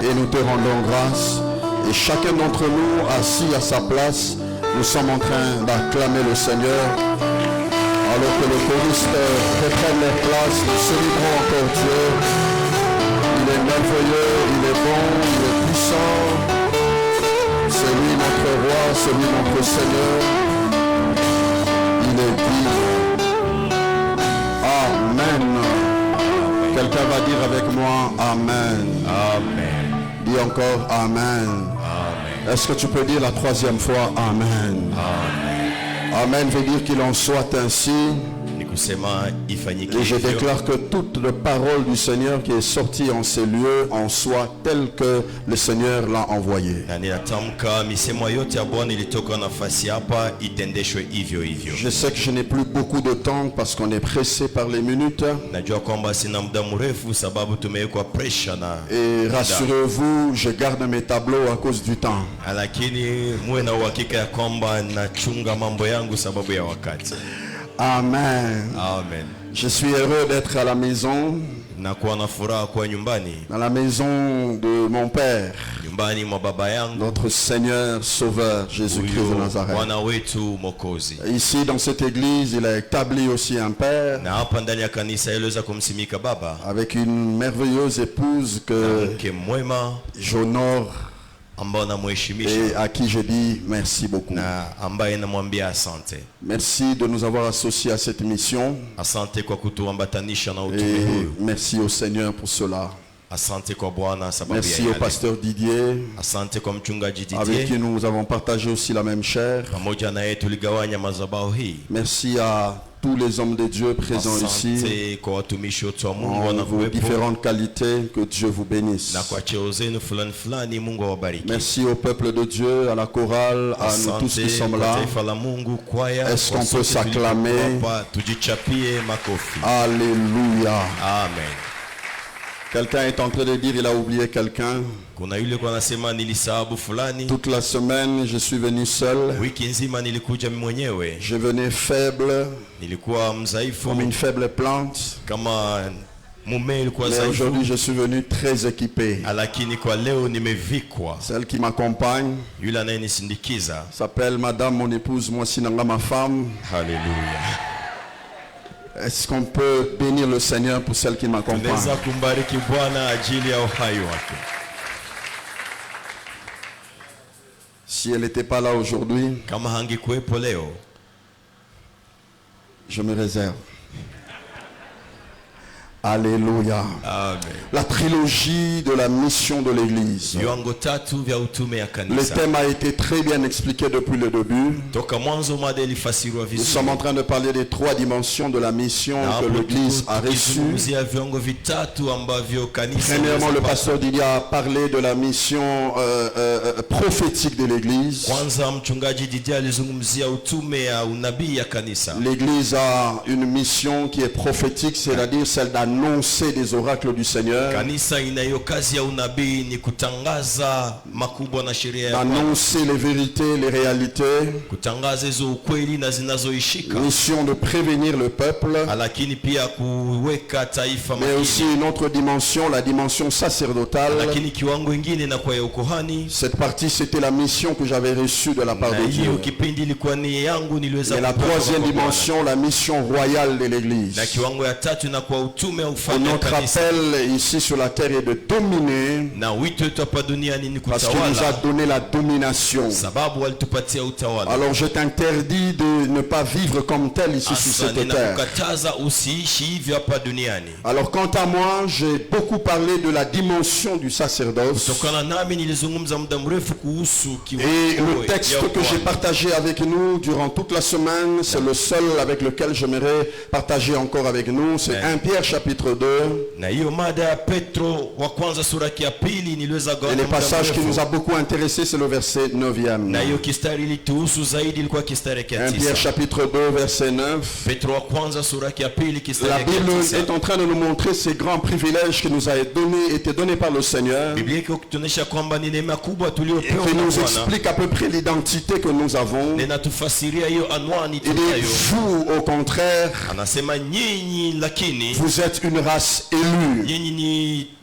et nous te rendons grâce. Et chacun d'entre nous, assis à sa place, nous sommes en train d'acclamer le Seigneur. Alors que les choristes reprennent leur place, nous célébrons encore Dieu. Il est merveilleux, il est bon, il est puissant. C'est lui notre roi, c'est lui notre Seigneur. Il est digne. Amen. Quelqu'un va dire avec moi Amen. Amen. Dis encore Amen. Amen. Est-ce que tu peux dire la troisième fois Amen? Amen veut dire qu'il en soit ainsi. Et je déclare que toute la parole du Seigneur qui est sortie en ces lieux en soit telle que le Seigneur l'a envoyée. Je sais que je n'ai plus beaucoup de temps parce qu'on est pressé par les minutes. Et rassurez-vous, je garde mes tableaux à cause du temps. Amen. Amen. Je suis heureux d'être à la maison. Dans la maison de mon Père, notre Seigneur Sauveur Jésus-Christ de Nazareth. Ici dans cette église, il a établi aussi un Père avec une merveilleuse épouse que j'honore et à qui je dis merci beaucoup. Merci de nous avoir associés à cette mission. Et merci au Seigneur pour cela. Merci au pasteur Didier, avec qui nous avons partagé aussi la même chair. Merci à tous les hommes de Dieu présents ici, en vos différentes qualités, que Dieu vous bénisse. Merci au peuple de Dieu, à la chorale, à nous tous qui sommes là. Est-ce qu'on peut s'acclamer? Alléluia. Amen. Quelqu'un est en train de dire il a oublié quelqu'un. Toute la semaine je suis venu seul. Je venais faible, comme une faible plante. Mais aujourd'hui je suis venu très équipé. Celle qui m'accompagne s'appelle Madame mon épouse, moi Sinanga ma femme. Alléluia. Est-ce qu'on peut bénir le Seigneur pour celle qui m'accompagne? Si elle n'était pas là aujourd'hui, je me réserve. Alléluia. Amen. La trilogie de la mission de l'église. Le thème a été très bien expliqué depuis le début. Nous sommes en train de parler des 3 dimensions de la mission que l'église a reçue. Premièrement, le pasteur Didier a parlé de la mission prophétique de l'église. L'église a une mission qui est prophétique, c'est-à-dire celle d'annoncer des oracles du Seigneur, d'annoncer les vérités, les réalités, mission de prévenir le peuple, mais aussi une autre dimension, la dimension sacerdotale. Cette partie, c'était la mission que j'avais reçue de la part de Dieu. Et la troisième dimension, la mission royale de l'église. Notre appel ici sur la terre est de dominer, parce qu'il nous a donné la domination. Alors je t'interdis de ne pas vivre comme tel ici sur cette terre. Alors quant à moi, j'ai beaucoup parlé de la dimension du sacerdoce. Et le texte que j'ai partagé avec nous durant toute la semaine, c'est le seul avec lequel j'aimerais partager encore avec nous. C'est 1 Pierre chapitre 2. Et le passage qui nous a beaucoup intéressé, c'est le verset 9e. 1 Pierre chapitre 2 verset 9. La Bible est en train de nous montrer ces grands privilèges qui nous a été donnés par le Seigneur, et qui nous explique à peu près l'identité que nous avons. Et vous, au contraire, vous êtes une race élue,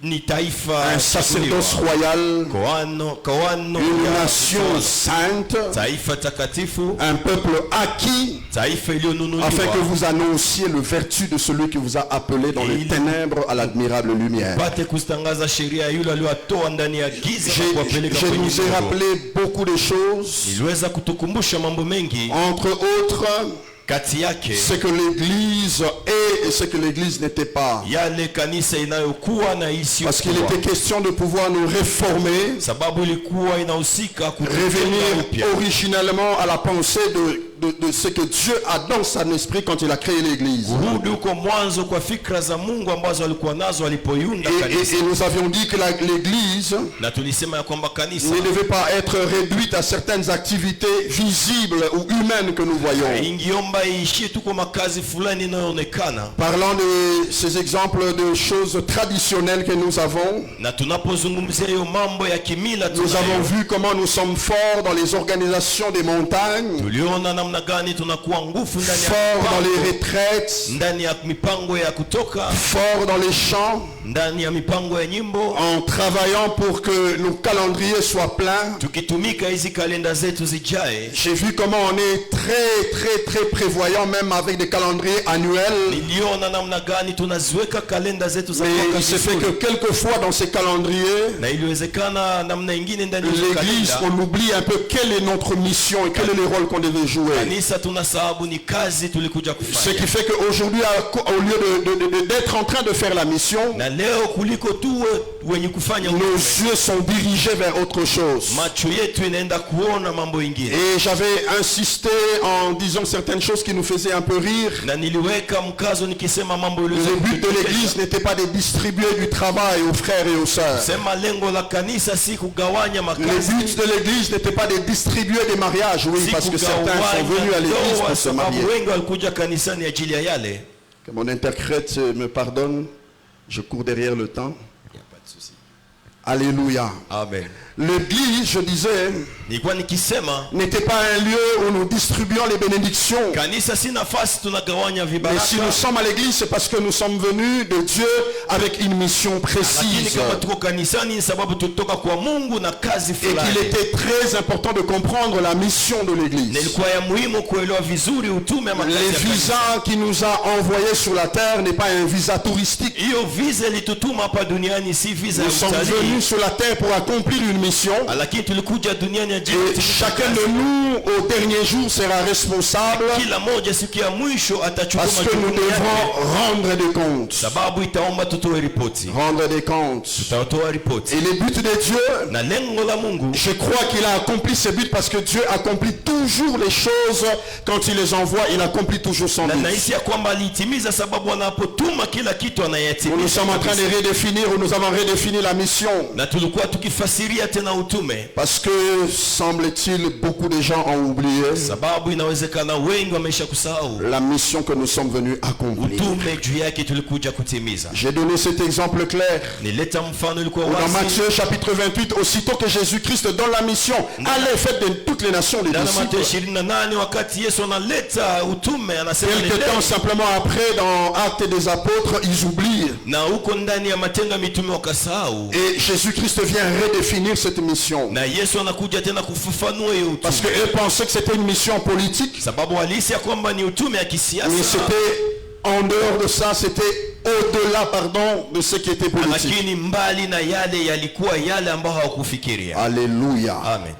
un sacerdoce royal, une nation sainte, un peuple acquis, afin que vous annonciez le vertu de celui qui vous a appelé dans les ténèbres à l'admirable lumière. Je nous ai rappelé beaucoup de choses, entre autres kati yake ce que l'église est et ce que l'église n'était pas. yale kanisa inayokuwa na Parce qu'il isiyokuwa, était question de pouvoir nous réformer, sababu ilikuwa inahusika kutujenga revenir upya, originellement à la pensée de ce que Dieu a dans son esprit quand il a créé l'église. kurudi huko mwanzo kwa fikra za Mungu ambazo alikuwa nazo alipoiunda kanisa. Et nous avions dit que l'église Na tulisema ya kwamba kanisa ne devait pas être réduite à certaines activités visibles ou humaines que nous voyons. ingiomba iishie tu kwa makazi fulani inayoonekana. Parlant de ces exemples de choses traditionnelles que nous avons, Na tunapozungumzia hiyo mambo ya kimila nous avons tunayo, vu comment nous sommes forts dans les organisations des montagnes, tuliona namna gani tunakuwa nguvu ndani ya forts dans les mipango, retraites, ndani ya mipango ya kutoka, forts dans les champs, ndani ya mipango ya nyimbo, en travaillant pour que nos calendriers soient pleins. tukitumika hizi kalenda zetu zijae. J'ai vu comment on est très prévoyant, même avec des calendriers annuels. Niliona namna gani tunaziweka kalenda zetu za Mais mwaka il se fait vizuri. que quelquefois dans ces calendriers, Na iliwezekana namna ingine ndani ya hizo l'église, kalenda, on oublie un peu quelle est notre mission et quel est le rôle qu'on devait jouer. kanisa tunasahabu ni kazi tulikuja Ce qui kufanya. fait qu'aujourd'hui, au lieu d'être en train de faire la mission, Na leo kuliko tuwe wenye kufanya nos utume, yeux sont dirigés vers autre chose. macho yetu inaenda kuona mambo ingine. Et j'avais insisté en disant certaines choses qui nous faisaient un peu rire. Na niliweka mkazo nikisema mambo Le but de iliweza l'église n'était pas de distribuer du travail aux frères et aux sœurs. sema lengo la kanisa si kugawanya Le makazi, but de l'église n'était pas de distribuer des mariages, oui, si parce que certains sont kugawanya venus à l'église ndoa, pour se marier. sababu wengi walikuja kanisani ajili ya yale. Que mon interprète me pardonne, je cours derrière le temps. Alléluia. Amen. L'église, je disais, Nilikuwa nikisema n'était pas un lieu où nous distribuions les bénédictions. kanisa si nafasi tunagawanya Mais vibaraka. si nous sommes à l'église, c'est parce que nous sommes venus de Dieu avec une mission Lakini précise. kama tuko kanisani ni sababu tutoka kwa Mungu na kazi Et fulani. qu'il était très important de comprendre la mission de Na l'église. ilikuwa ya muhimu kuelewa vizuri utume ama kazi Les ya kanisa. visas qui nous a envoyés sur la terre n'est pas un visa touristique. Hiyo visa ilitutuma hapa duniani si visa ya Nous sommes utalii. venus sur la terre pour accomplir une mission. Lakini tulikuja duniani ajili ya Et kutimiza chacun kazi. de nous, au dernier jour, sera responsable Kila moja siku ya mwisho atachukua parce que nous majukumu yake, devrons rendre des comptes. sababu itaomba tutoe ripoti. Rendre des comptes. Tutatoa ripoti. Et les buts de Dieu, Na lengo la Mungu, je crois qu'il a accompli ses buts parce que Dieu accomplit toujours les choses quand il les envoie, il accomplit toujours son na but. nahisi ya kwamba alitimiza, sababu anapotuma kila kitu Nous anayatimiza. sommes en train de redéfinir, ou nous avons redéfini la mission. Na tulikuwa tukifasiria tena utume, Parce que, semble-t-il, beaucoup de gens ont oublié sababu inawezekana wengi wameisha kusahau la mission que nous sommes venus accomplir. utume juu yake tulikuja kutimiza. J'ai donné cet exemple clair. Nileta mfano ulikuwa Dans wazi Matthieu chapitre 28, aussitôt que Jésus-Christ donne la mission, allez, faites de toutes les nations des ndani ya Mathayo disciples. 28, wakati Yesu analeta utume anasema Quelque temps nendeni. simplement après, dans Actes des Apôtres, ils oublient. Na huko ndani ya Matendo ya Mitume wakasahau, Et Jésus-Christ vient redéfinir cette mission. na Yesu anakuja tena kufafanua hiyo Parce utume, qu'eux pensaient que c'était une mission politique, sababu walihisi ya kwamba ni utume ya mais kisiasa, c'était en dehors de ça, c'était au-delà, pardon, de ce qui était politique. lakini mbali na yale yalikuwa yale ambayo hawakufikiria. Alléluia. Amen.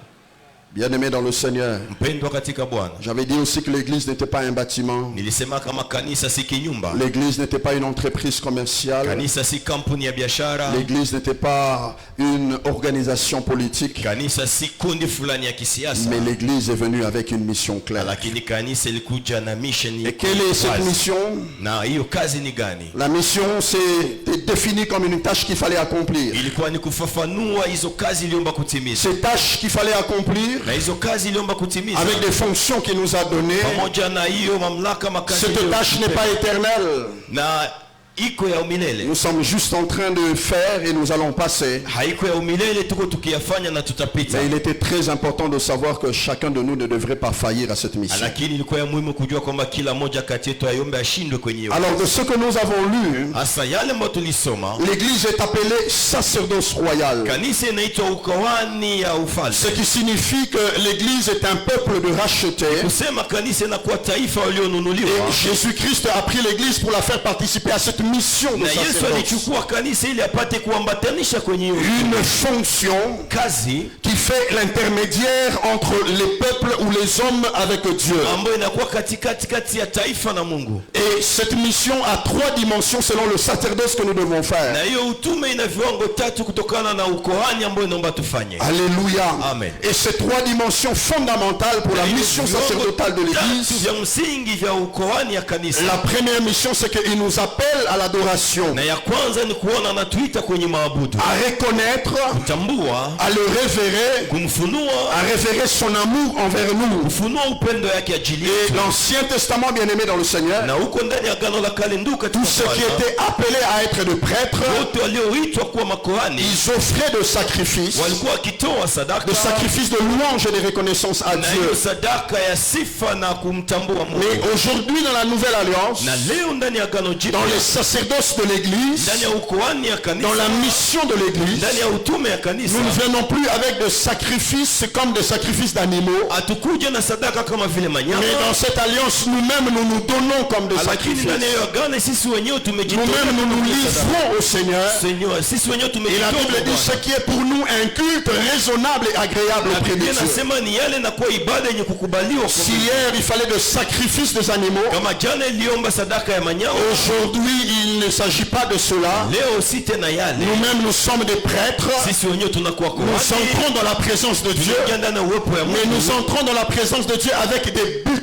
Bien-aimés dans le Seigneur, Mpendwa katika Bwana, j'avais dit aussi que l'église n'était pas un bâtiment. nilisema kama kanisa si kinyumba, L'église n'était pas une entreprise commerciale. kanisa si kampuni ya biashara, L'église n'était pas une organisation politique. kanisa si kundi fulani ya kisiasa, Mais l'église est venue avec une mission claire. lakini kanisa ilikuja na mission. Et quelle est cette wazi. mission? Na hiyo kazi ni gani? La mission, c'est défini comme une tâche qu'il fallait accomplir. Ilikuwa ni kufafanua hizo kazi iliomba kutimiza, Ces tâches qu'il fallait accomplir na hizo kazi iliomba kutimiza avec des fonctions qu'il nous a données. pamoja na hiyo mamlaka makazi Cette tâche n'est pas éternelle. na iko ya umilele, Nous sommes juste en train de faire et nous allons passer. haiko ya umilele, tuko tukiyafanya na tutapita. Mais il était très important de savoir que chacun de nous ne devrait pas faillir à cette mission. Lakini ilikuwa ya muhimu kujua kwamba kila moja kati yetu ayombe ashindwe kwenye hiyo. Alors de ce que nous avons lu, Hasa yale ambayo tulisoma, l'église est appelée sacerdoce royal. kanisa inaitwa ukawani ya ufalme, Ce qui signifie que l'église est un peuple de rachetés. kusema kanisa inakuwa taifa walionunuliwa, Et Jésus-Christ a pris l'église pour la faire participer à cette mission de Na Yesu sacerdoce. alichukua kanisa ili apate kuambatanisha kwenye hiyo Une fonction kazi qui fait l'intermédiaire entre les peuples ou les hommes avec Dieu. ambayo inakuwa kati ya taifa na Mungu. Et cette mission a 3 dimensions selon le sacerdoce que nous devons Na faire. hiyo utume ina viwango 3 kutokana na ukohani ambayo inaomba tufanye. Alléluia. Amen. Et ces 3 dimensions fondamentales pour la mission sacerdotale de l'Église. vya msingi vya ukohani ya kanisa. La première mission, c'est qu'il nous appelle à l'adoration, Na ya kwanza ni kuona anatuita kwenye maabudu. à reconnaître, Kutambua, à le révérer, kumfunua, à révérer son amour envers nous. kufunua upendo yake ajili Et yetu. l'Ancien Testament, bien-aimé dans le Seigneur, Na huko ndani ya Agano la Kale ndugu katika tous ceux qui Bwana, étaient appelés à être de prêtres, wote walioitwa kuwa makohani ils offraient de sacrifices, walikuwa wakitoa sadaka de sacrifices de louange et de reconnaissance à na hiyo Dieu. sadaka ya sifa na kumtambua Mungu. Mais aujourd'hui, dans la Nouvelle Alliance, Na leo ndani ya Agano Jipya, dans les sacerdoces de l'Église, ndani ya ukohani ya kanisa, dans la mission de l'Église, ndani ya utume ya kanisa, nous ne venons plus avec des sacrifices comme des sacrifices d'animaux. hatukuja na sadaka kama vile manyama. Mais dans cette alliance, nous-mêmes, nous nous donnons comme des Lakini sacrifices. ndani ya hiyo agano sisi wenyewe tumejitoa. Nous-mêmes, nous nous livrons au Seigneur. Seigneur, sisi wenyewe Et la tumejitoa. Bible dit ce qui est pour nous un culte raisonnable et agréable Na auprès de Biblia Dieu. inasema ni yale na kuwa ibada yenye kukubaliwa kwa Si Mungu. hier il fallait de sacrifices des animaux, Kama jana iliomba sadaka ya manyama, aujourd'hui il ne s'agit pas de cela. leo si tena yale. Nous-mêmes nous sommes des prêtres. Sisi wenyewe tunakuwa Nous kuhani. entrons dans la présence de Dieu. Tunaingia ndani ya uwepo ya Mais Mungu. nous entrons dans la présence de Dieu avec des buts.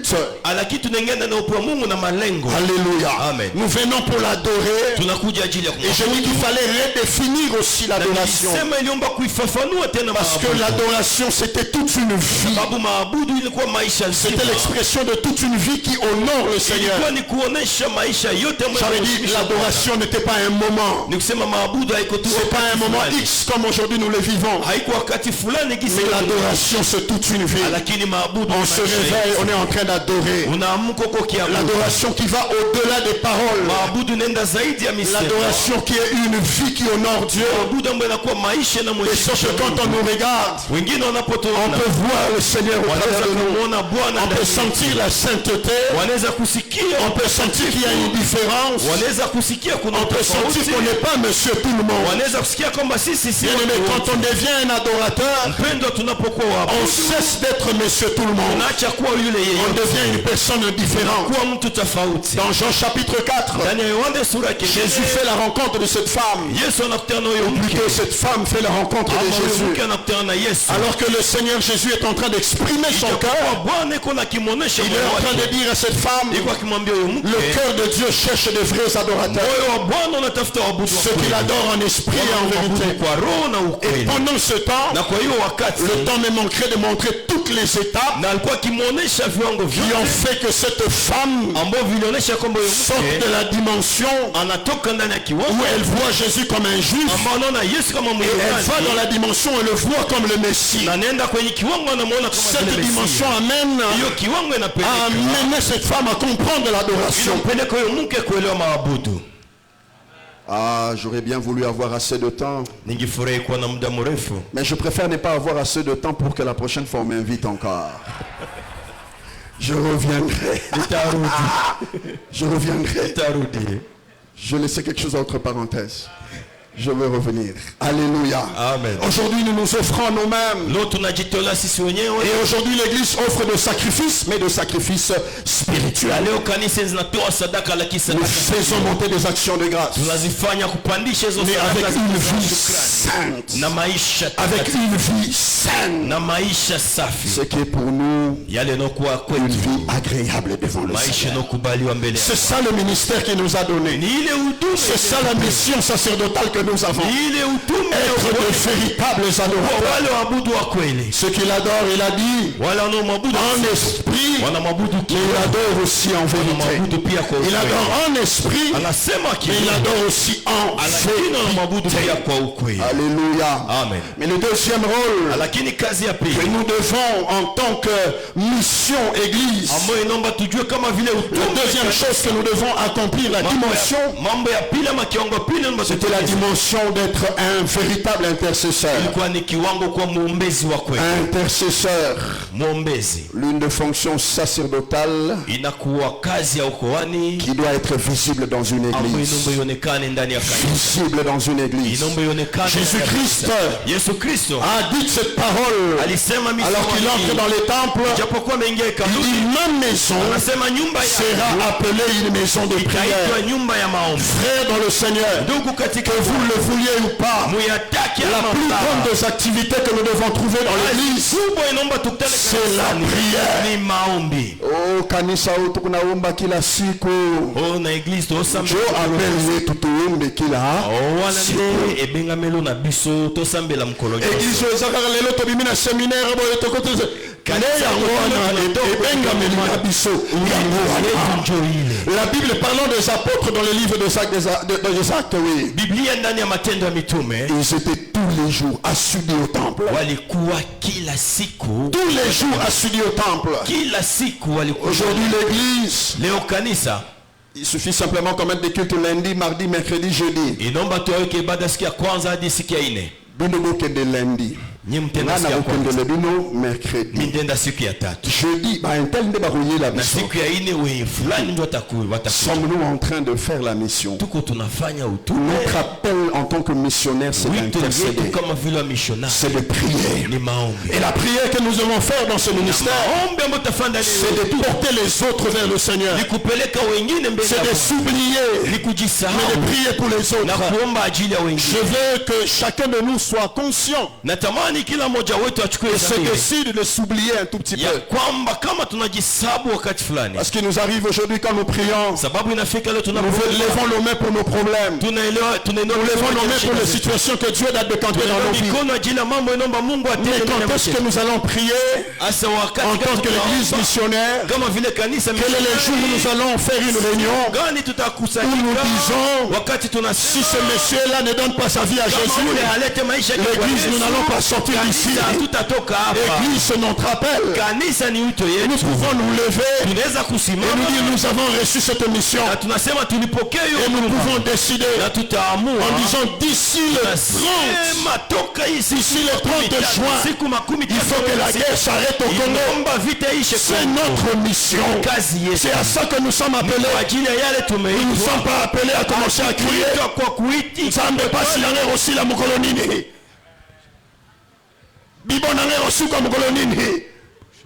Lakini tunaingia ndani ya uwepo wa Mungu na malengo. Alléluia. Amen. Nous venons pour l'adorer. Tunakuja ajili ya Et je dis qu'il fallait redéfinir aussi l'adoration. Sema iliomba kuifafanua tena Parce que maabudu. l'adoration c'était toute une vie. Sababu maabudu ilikuwa maisha C'était nzima. l'expression de toute une vie qui honore le Seigneur. Ilikuwa ni kuonesha maisha yote ambayo J'avais dit yanahusisha l'adoration n'était pas un moment. Bwana. Ni kusema maabudu haiko tu C'est pas un wakati moment fulani. X comme aujourd'hui nous le vivons. Haiko wakati fulani gisi Mais l'adoration c'est toute une vie. lakini maabudu On ni se maisha réveille, yetu. on est en train d'adorer. Unaamka uko kiabudu. L'adoration qui va au-delà des paroles. Maabudu nenda zaidi ya misemo. L'adoration qui est une vie qui honore Dieu. Maabudu ambayo inakuwa maisha na Et sauf mheshimisha que quand on Mungu. nous regarde, Wengine on wanapotuona peut voir le Seigneur au travers wanaweza de nous. kumuona Bwana On peut ndani yetu. sentir la sainteté. Wanaweza kusikia, On peut sentir qu'il y a une différence. wanaweza kusikia kuna On peut sentir tofauti. qu'on n'est pas monsieur tout le monde. Wanaweza kusikia kwamba sisi si Bien aimé, watu quand wote. on devient un adorateur, Mpendo tunapokuwa on waabudu, cesse d'être monsieur tout le monde. unaacha kuwa yule On yeyote, devient une personne différente. kuwa mtu tofauti. Dans Jean chapitre 4, Ndani ya Yohana sura ya Jésus fait la rencontre de cette femme. Yesu anakutana na huyo mke. Plutôt, cette femme fait la rencontre de Ama huyo Jésus. mke anakutana na Yesu. Alors que le Seigneur Jésus est en train d'exprimer son Ijapokuwa cœur, Bwana iko na kimonesha il moyo est en train de wake. dire à cette femme, Iko akimwambia huyo mke, le cœur de Dieu cherche de vrais adorateurs. moyo wa Bwana unatafuta waabudu wa Ceux qui kweli. l'adorent en esprit et en Waabudu vérité. kwa roho na Et ukweli. pendant ce temps, Na kwa hiyo wakati le temps me manquerait de montrer toutes les étapes na alikuwa akimwonyesha viwango qui ont vyote fait que cette femme ambao vilionyesha kwamba huyo sorte mke de la dimension anatoka ndani ya où kiwango elle voit Jésus comme un juif ambao anaona Yesu kama et elle va dans Myunani la dimension où elle le voit comme le Messie. na anaenda kwenye kiwango anamuona kama Cette vile dimension Mesia. amène Hiyo kiwango à inapeleka amener cette femme à comprendre l'adoration. inampeleka huyo mke kuelewa maabudu. Ah, j'aurais bien voulu avoir assez de temps, Ningefurahi kuwa na muda mrefu, mais je préfère ne pas avoir assez de temps pour que la prochaine fois on m'invite encore. Je reviendrai. Je reviendrai. nitarudi. Je laissais quelque chose entre parenthèses. Je veux revenir. Alléluia. Amen. Aujourd'hui, nous nous offrons nous-mêmes. Leo tunajitolea sisi wenyewe. Et aujourd'hui, l'Église offre de sacrifices, mais de sacrifices Na spirituels. leo kanisa zinatoa sadaka la Nous kisadaka. faisons monter des actions de grâce, Tunazifanya kupandisha hizo mais avec sadaka une za vie shukrani. sainte. Na maisha Avec takatifu. une vie sainte. Na maisha safi. Ce qui est pour nous Yale yanayokuwa une kwetu. vie agréable devant le Maisha Seigneur. yanayokubaliwa mbele ya C'est ça le ministère qu'il nous a donné. Ni ile huduma. C'est ça la mission sacerdotale que nous avons. Ni ile huduma ya Être de ukweli. véritables Kwa adorateurs. wale waabudu wa kweli. Ceux qui l'adorent, il a dit, Wale wanaomwabudu en esprit, wanamwabudu mais il kiroho. adore aussi en vérité. Wanamwabudu pia kwa Il ukweli. adore en esprit, Anasema mais il kiroho. adore aussi en Lakini wanamwabudu pia vérité. kwa ukweli. Alléluia. Amen. Mais le deuxième rôle Lakini kazi ya que pili nous devons en tant que mission église, ambayo inaomba tujue kama vile la utume deuxième chose que nous devons accomplir, la dimension, mambo ya pili ama kiwango pili naomba c'était la tutimize. dimension d'être un véritable intercesseur. ilikuwa ni kiwango kwa muombezi wa kweli. Intercesseur, Muombezi l'une des fonctions sacerdotales inakuwa kazi ya ukoani qui doit être visible dans une ambayo église. inombe ionekane ndani ya kanisa. Visible dans une église. Inombe ionekane ndani ya Jésus-Christ kanisa. Yesu Kristo a dit cette parole alisema misemo alors qu'il entre dans les temples. japokuwa ameingia Il dit hekaluni, ma maison anasema nyumba sera ya appelée une maison de prière. itaitwa nyumba ya maombi. Frères dans le Seigneur, Ndugu katika que vous le vouliez ou pas, muyataki la ama plus mtaka. grande des activités que nous devons trouver dans l'église, kubwa inaomba tukutane c'est la kanisani prière. ni maombi. Oh, kanisa wetu kunaomba kila siku. Oh, na eglise tosambe Jo appelle tutuombe kila wana nde ebengamelo na biso tosambela mkolo nyonso. église ezakaka lelo tobimi na séminaire boye tokoteze kane yango wana ebengameli na biso yango wana. La Bible parlant des apôtres dans le livre des Actes, oui. Biblia ndani ya matendo ya mitume Ils étaient tous les jours assidus au temple. walikuwa kila siku, Tous les jours assidus au temple. kila siku walikuwa. Aujourd'hui l'église, Leo kanisa il suffit simplement qu'on mette des cultes lundi, mardi, mercredi, jeudi. inomba tuweke ibada siku ya kwanza hadi siku ya ine. Bino bokende lundi. Nyi mtenda Ngana siku ya bokende kwanza, bino mercredi. mindenda siku ya tatu, Jeudi, bah intel nde baroyer la na mission. siku ya ine we fulani ndio watakuja. Sommes-nous en train de faire la mission? Tuko tunafanya utume. Notre appel en tant que missionnaire, c'est Wito d'intercéder, yetu kama vile wa missionnaire c'est de prier. ni maombi. Et la prière que nous devons faire dans ce ministère, Maombi ambayo tutafanya c'est de porter les autres vers le Seigneur. ni kupeleka wengine mbele C'est ya de Bwana, s'oublier, ni mais de kujisahau prier pour les na autres. kuomba ajili ya Je wengine. veux que chacun de nous soit conscient Natamani kila mmoja wetu achukue et se dhamiri décide de s'oublier un tout petit ya peu. kwamba kama tunajisabu wakati fulani, Parce qu'il nous arrive aujourd'hui quand nous prions, sababu inafika leo nous levons nos mains pour nos problèmes. Nous levons nos mains pour les situations que Dieu a décantées dans nos vies. mikono ajili ya mambo inomba Mungu Mais atende ndani ya quand est-ce que maisha. nous allons prier Asa wakati en tant que l'église missionnaire? kama vile kanisa Quel est le jour où nous allons faire une réunion gani où nous tutakusanyika disons, wakati si tunasema ce monsieur-là ne donne pas sa vie à kama Jésus, ule alete maisha yake kwa l'église, nous Yesu, n'allons pas sortir d'ici. kanisa hatutatoka hapa. L'église, c'est notre appel. Kanisa ni wito Nous yetu. pouvons nous lever Tunaweza et nous kusimama dire nous avons reçu cette mission. na tunasema tulipokea hiyo Et nous huduma. pouvons décider Na tutaamua en disant d'ici le 30, tunasema toka hii d'ici le 30 juin, siku makumi il faut que la guerre s'arrête au Congo. inaomba vita ishe C'est Kongo. notre mission. Kazi yetu C'est à ça que nous sommes kwa appelés. ajili ya yale Nous ne tumeitwa sommes pas appelés à commencer à crier. kuitwa kwa kuiti Nzambe pasi na ngero aussi la mokolo nini. Bibo na ngero suka mokolo nini.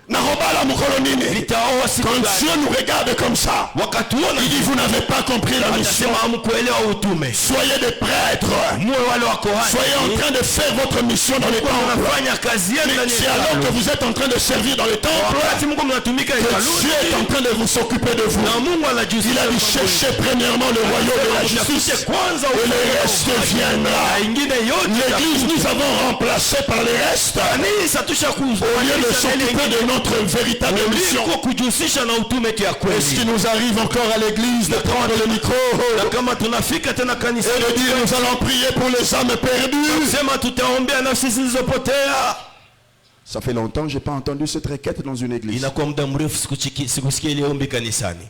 Na robala mokolo nini. nitaoa siku Quand gani? Dieu nous regarde comme ça, wakatuona il dit vous n'avez pas compris la mission. atasema hamkuelewa utume. Soyez des prêtres. Muwe wale wa kohani. Soyez en train de faire votre mission dans les temples. Mnafanya kazi yenu Mais ndani c'est ya alors que hekalu. vous êtes en train de servir dans les temples Wakati Mungu mnatumika que Dieu est en hekaluni train de vous s'occuper de vous. na Mungu Il a anajihusisha dit cherchez premièrement le royaume de la Mtafute justice kwanza et le ufalme reste na viendra. ingine yote L'église nous avons remplacé par les restes kanisa tusha au lieu de s'occuper de notre véritable mission. kuliko kujihusisha na utume wetu ya Est-ce qu'il kweli. nous arrive encore à l'église de prendre le micro Na kama tunafika tena kanisa et de dire nous allons prier pour les âmes perdues? sema tutaombea nafsi zilizopotea. Ça fait longtemps que je n'ai pas entendu cette requête dans une église. Inakuwa muda mrefu sikusikia ile ombi kanisani.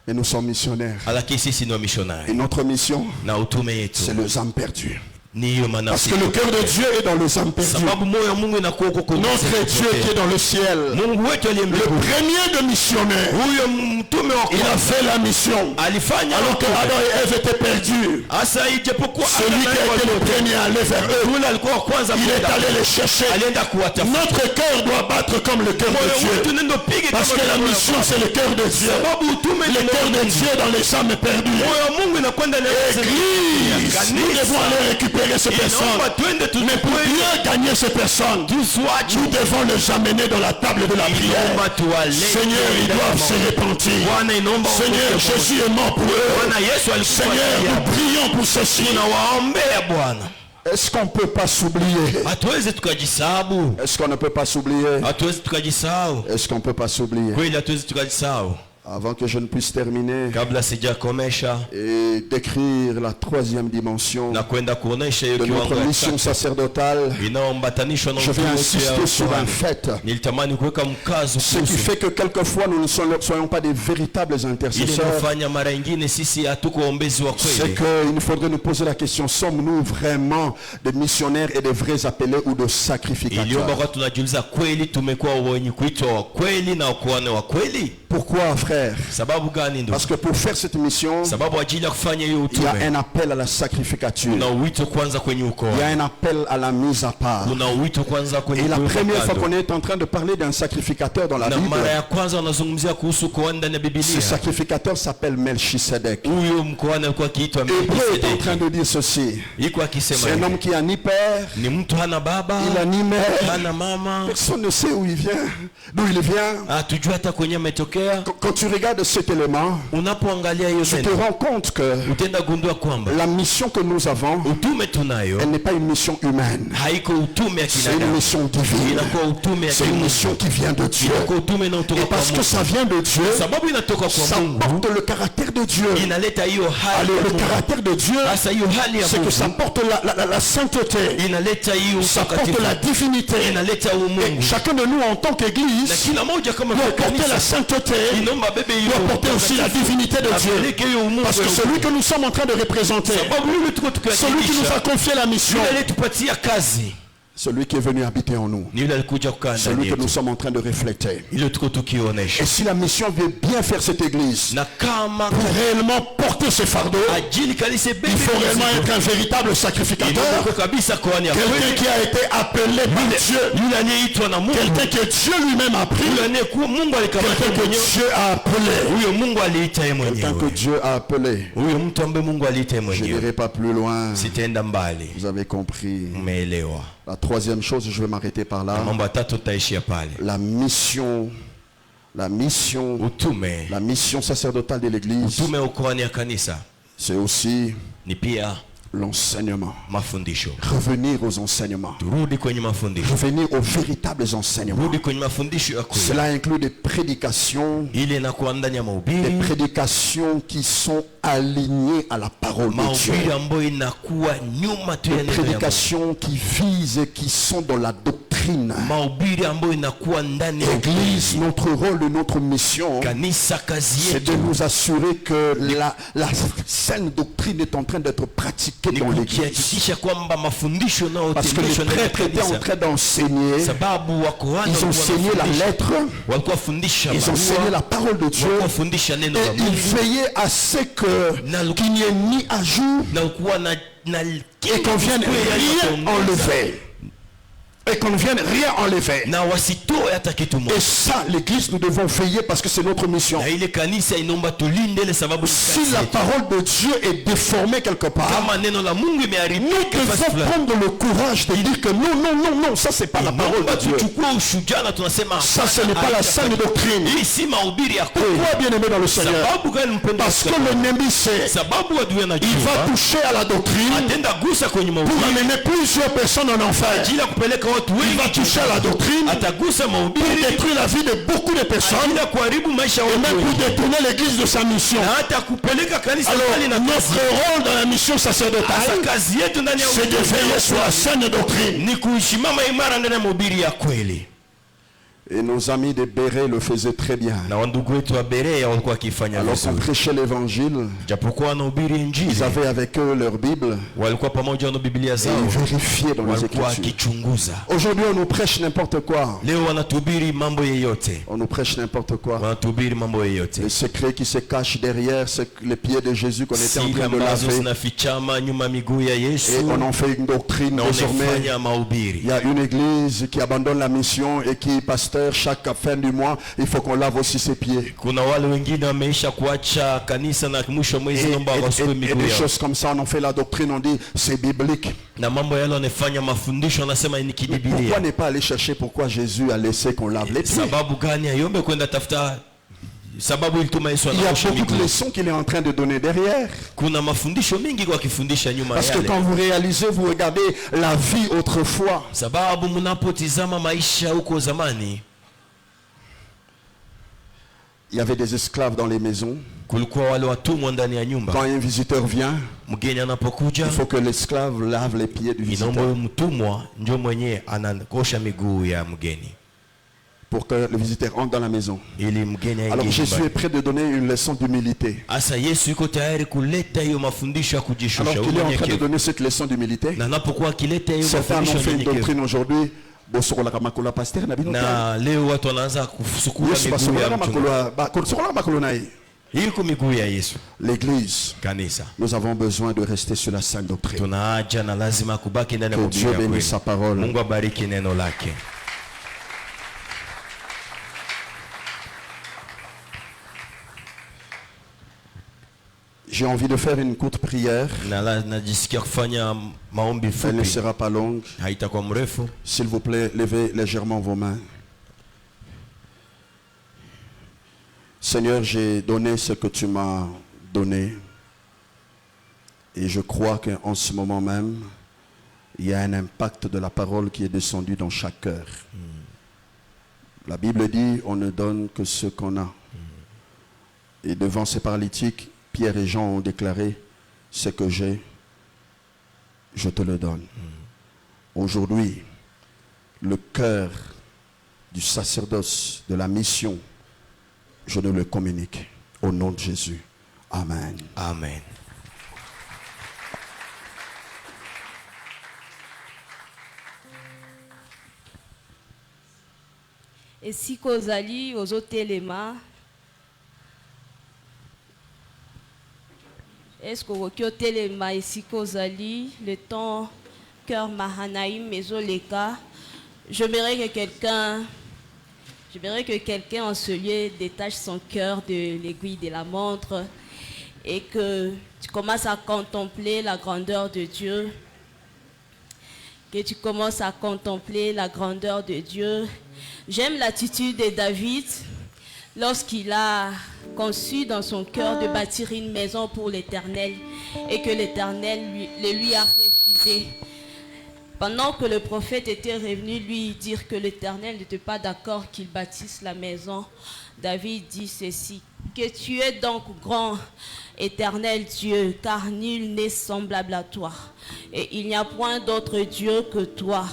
Et nous sommes missionnaires. Lakini sisi ni Et wamishonari notre mission, na utume yetu c'est les âmes perdues. ni hiyo Parce manafsi. que le cœur de Dieu est dans les âmes perdues. Sababu moyo wa Mungu inakuwa huko kwenye Notre Dieu qui est dans le ciel, Mungu wetu aliye le mbinguni. premier de missionnaires, Huyo mtume wa il a kwanza fait la mission. alifanya Alors que Adam et Ève étaient perdus, hasa ijapokuwa celui qui a été le premier à aller vers eux, yule alikuwa wa kwanza il est kwenda. allé les chercher. Alienda kuwatafuta. Notre cœur doit battre comme le cœur de Moyo wetu Dieu. nenda upige Parce kama que la moyo wa mission, Bwana. c'est le cœur de Dieu. Sababu utume ni Le cœur de Mungu. Dieu dans les âmes perdues. Moyo wa Mungu inakwenda na Église, nous devons aller récupérer ces personnes. Inaomba twende Mais pour bien gagner ces personnes, nous devons les amener dans la table de la prière. Inaomba tuwalete Seigneur, ils doivent se repentir. Bwana inaomba Seigneur, waokoke Jésus est mort pour eux. Bwana Yesu alikufa Seigneur, ajili nous yao. prions pour ceci. Tunawaombea Bwana. Est-ce qu'on ne peut pas s'oublier? Hatuwezi tukajisahau. Est-ce qu'on ne peut pas s'oublier? Hatuwezi tukajisahau. Est-ce qu'on ne peut pas s'oublier? Kweli hatuwezi tukajisahau. Avant que je ne puisse terminer kabla sijakomesha et décrire la troisième dimension na kwenda kuonesha hiyo de notre kiwango mission sacerdotale, inaombatanishwa na je vais utume wetu insister ya sur un kuhani. fait. Nilitamani kuweka mkazo Ce qui kuhusu fait que quelquefois nous ne soyons pas des véritables ili intercesseurs, nafanya mara nyingine sisi hatuko waombezi wa c'est kweli. qu'il faudrait nous poser la question, sommes-nous vraiment des missionnaires et des vrais appelés ou de Iliomba sacrificateurs? kwa tunajiuliza, kweli tumekuwa wenye kuitwa wa kweli na wakuhani wa kweli? Pourquoi, frère? Sababu gani ndugu? Parce que pour faire cette mission, Sababu ajili ya kufanya hiyo il y a utume un appel à la sacrificature. kuna wito kwanza kwenye Il y a ukoa, un appel à la mise à part. kuna wito kwanza kwenye Et la kuweka première fois kando. qu'on est en train de parler d'un sacrificateur dans la Na Bible, mara ya kwanza wanazungumzia kuhusu koani ndani ya ce Biblia. sacrificateur s'appelle Melchisedec. Huyo mkoani alikuwa akiitwa Hébreu est en Melkisedeki. train de dire ceci. Iko akisema C'est un hivi, homme qui a ni père, ni mtu hana baba, il a ni mère. hana mama, Personne ne sait où il vient, d'où il vient. hatujui hata kwenye ametokea. Quand tu regardes cet élément, Unapoangalia hiyo tu te neno rends compte que utaenda gundua kwamba la mission que nous avons, utume tunayo elle n'est pas une mission humaine. haiko utume ya C'est une kinadamu, mission divine. inakuwa utume ya C'est une kimungu, mission qui vient de Dieu. inakuwa utume inayotoka Et kwa parce que Mungu. ça vient de Dieu, Sababu inatoka ça kwa Mungu, porte le caractère de Dieu. inaleta hiyo hali Allez, ya le Mungu. caractère de Dieu, Sasa hiyo hali ya c'est que ça Mungu porte la sainteté, inaleta hiyo ça porte utakatifu, la divinité. inaleta Et umungu. chacun de nous en tant Na qu'église kila moja kama doit vile porter la kanisa sainteté, inaomba bebe hiyo doit porter aussi la divinité de Dieu. apeleke hiyo umungu. Parce que celui que nous sommes en train de représenter, Sababu yule tuko celui qui nous a tukiwakilisha, confié la mission, yule aliyetupatia kazi celui qui est venu habiter en nous, ni yule alikuja kukaa ndani celui que nous yetu, sommes en train de refléter. ile tuko tukionesha. Et si la mission veut bien faire cette église, Na kama pour réellement porter ce fardeau, ajili kanisa bebe il faut réellement être un véritable sacrificateur, inaomba kabisa koani ya quelqu'un kweli, qui a été appelé par Dieu, yule aliyeitwa na Mungu, quelqu'un que Dieu lui-même a pris, yule anayekuwa Mungu alikamata quelqu'un que mwenyewe, Dieu a appelé, huyo Mungu aliita yeye quelqu'un que mwenyewe, Dieu a appelé. huyo mtu ambaye Mungu aliita yeye Je mwenyewe. n'irai pas plus loin. Sitaenda mbali, Vous avez compris. umeelewa? La troisième chose, je vais m'arrêter par là. Mambo matatu tutaishia pale. La mission Utume sacerdotale de l'église, utume ukoani ya kanisa c'est aussi ni pia l'enseignement. mafundisho. Revenir aux enseignements. Turudi kwenye mafundisho, Revenir aux véritables enseignements. rudi kwenye mafundisho ya kweli. Cela inclut des prédications, Ile inakuwa ndani ya des mahubiri, prédications qui sont alignées à la parole de Dieu. mahubiri ambayo inakuwa nyuma tu ya Des neno ya Mungu, prédications qui visent et qui sont dans la doctrine. mahubiri ambayo inakuwa ndani ya Église, ukweli. notre rôle et notre mission, Kanisa kazi c'est de yetu nous assurer que la saine doctrine est en train d'être pratiquée ni dans l'église. kukihakikisha kwamba mafundisho Parce que les yanayotendeshwa ndani ya prêtres étaient en kanisa, train d'enseigner, sababu wakohani ils ont enseigné la lettre, walikuwa wafundisha ils ont enseigné barua, la parole de Dieu, walikuwa wafundisha neno et la ils Mungu, veillaient à ce qu'il n'y ait ni ajout na ukuwa na et qu'on vienne rien enlever. Et qu'on ne vienne rien enlever. na wasitoe hata kitu moja. Et ça, l'église, nous devons veiller parce que c'est notre mission. Na ile kanisa inaomba tulinde ile sababu ni Si kazi la yetu. parole de Dieu est déformée quelque part, Kama neno la Mungu nous imeharibika fasi devons fulani, prendre le courage de dire que non, non, non, non, ça c'est pas la parole inaomba de Dieu. tuchukue ushujaa na tunasema Ça ce n'est pas la saine doctrine. hii si mahubiri ya kweli. Pourquoi, bien aimé dans le Seigneur? Sababu gani mpendwa? Parce que l'ennemi sait, Sababu adui il va anajua toucher à la doctrine atenda gusa kwenye pour mahubiri amener plusieurs personnes en enfer. ajili ya kupeleka watu Il va wengi, toucher à la doctrine atagusa pour mahubiri détruire la vie de beaucoup de personnes ajili ya kuharibu maisha ya et watu même pour wengi, détourner l'église de sa mission. na hata kupeleka kanisa Alors, mbali na notre kazi. rôle dans la mission Hasa sacerdotale, kazi yetu ndani ya c'est de veiller sur la saine doctrine. ni kuishimama imara ndani ya mahubiri ya kweli. Et nos amis de Béret le faisaient très bien. Na wandugu wetu wa Berea walikuwa wakifanya Alors qu'on vizuri, prêchait l'évangile, japokuwa wanahubiri ils Injili, avaient avec eux leur Bible walikuwa pamoja na Biblia et zao, ils vérifiaient dans les walikuwa Écritures. wakichunguza. Aujourd'hui, on nous prêche n'importe quoi. Leo wanatuhubiri mambo yeyote, On nous prêche n'importe quoi. wanatuhubiri mambo yeyote, Les secrets qui se cachent derrière les pieds de Jésus qu'on était en siri train de ambazo laver. zinafichama nyuma miguu ya Et Yesu, on en fait une doctrine na désormais. wanafanya mahubiri. Il y a une église qui abandonne la mission et qui, pasteur, chaque fin du mois, il faut qu'on lave aussi ses pieds. Kuna wale wengine wameisha kuacha kanisa na mwisho wa mwezi naomba wasukue Et miguu des yao, choses comme ça, on en fait la doctrine, on dit c'est biblique. na mambo yale wanafanya mafundisho, wanasema ni Pourquoi kibibilia. ne pas aller chercher pourquoi Jésus a laissé qu'on lave les pieds? Sababu gani ayombe kwenda tafuta sababu ilituma Yesu Il y a anaosha beaucoup de miguu? leçons qu'il est en train de donner derrière. Kuna mafundisho mengi kwa kifundisha nyuma Parce que yale, quand vous réalisez, vous regardez la vie autrefois. sababu mnapotizama maisha huko zamani, il y avait des esclaves dans les maisons. kulikuwa wale watumwa ndani ya nyumba. Quand un visiteur vient, Mgeni anapokuja, il faut que l'esclave lave les pieds du inaomba visiteur mtumwa ndio mwenye anakosha miguu ya mgeni pour que le visiteur entre dans la maison. ili mgeni Alors aingie Jésus est nyumbani. prêt de donner une leçon d'humilité. Asa Yesu yuko tayari kuleta hiyo mafundisho ya kujishusha, Alors qu'il est en train de unyenyekevu. donner cette leçon d'humilité, Na anapokuwa akileta hiyo certains en mafundisho ont ya fait une unyenyekevu, doctrine aujourd'hui. Bosokola kamakola pasteur na bino. na leo watu wanaanza kusukuma Yesu miguu basokola ya mchungaji. kamakola basokola kamakola naye. Iko miguu ya Yesu. L'église, Kanisa nous avons besoin de rester sur la sainte doctrine. tuna haja na lazima kubaki ndani ya Que mahubiri Dieu ya bénisse sa kweli. parole. Mungu abariki neno lake. J'ai envie de faire une courte prière. Na najisikia kufanya maombi Elle ne fupi, sera pas longue. haitakuwa mrefu. S'il vous plaît, levez légèrement vos mains. Seigneur, j'ai donné ce que tu m'as donné. Et je crois qu'en ce moment même, il y a un impact de la parole qui est descendu dans chaque cœur. La Bible dit, on ne donne que ce qu'on a. Et devant ces paralytiques, Pierre et Jean ont déclaré, ce que j'ai, je te le donne. Aujourd'hui, le cœur du sacerdoce, de la mission, je nous le communique. Au nom de Jésus. Amen. Amen. esika ozali ozotelema eske okoki otelema esika ozali le temps cœur mahanaïm ezoleka. J'aimerais que quelqu'un en ce lieu détache son cœur de l'aiguille de la montre et que tu commences à contempler la grandeur de Dieu. Que tu commences à contempler la grandeur de Dieu. J'aime l'attitude de David lorsqu'il a conçu dans son cœur de bâtir une maison pour l'Éternel et que l'Éternel lui a refusé. Pendant que le prophète était revenu lui dire que l'Éternel n'était pas d'accord qu'il bâtisse la maison, David dit ceci: que tu es donc grand, Éternel Dieu, car nul n'est semblable à toi. Et il n'y a point d'autre Dieu que toi,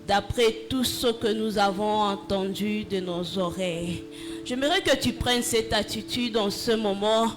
d'après tout ce que nous avons entendu de nos oreilles. J'aimerais que tu prennes cette attitude en ce moment.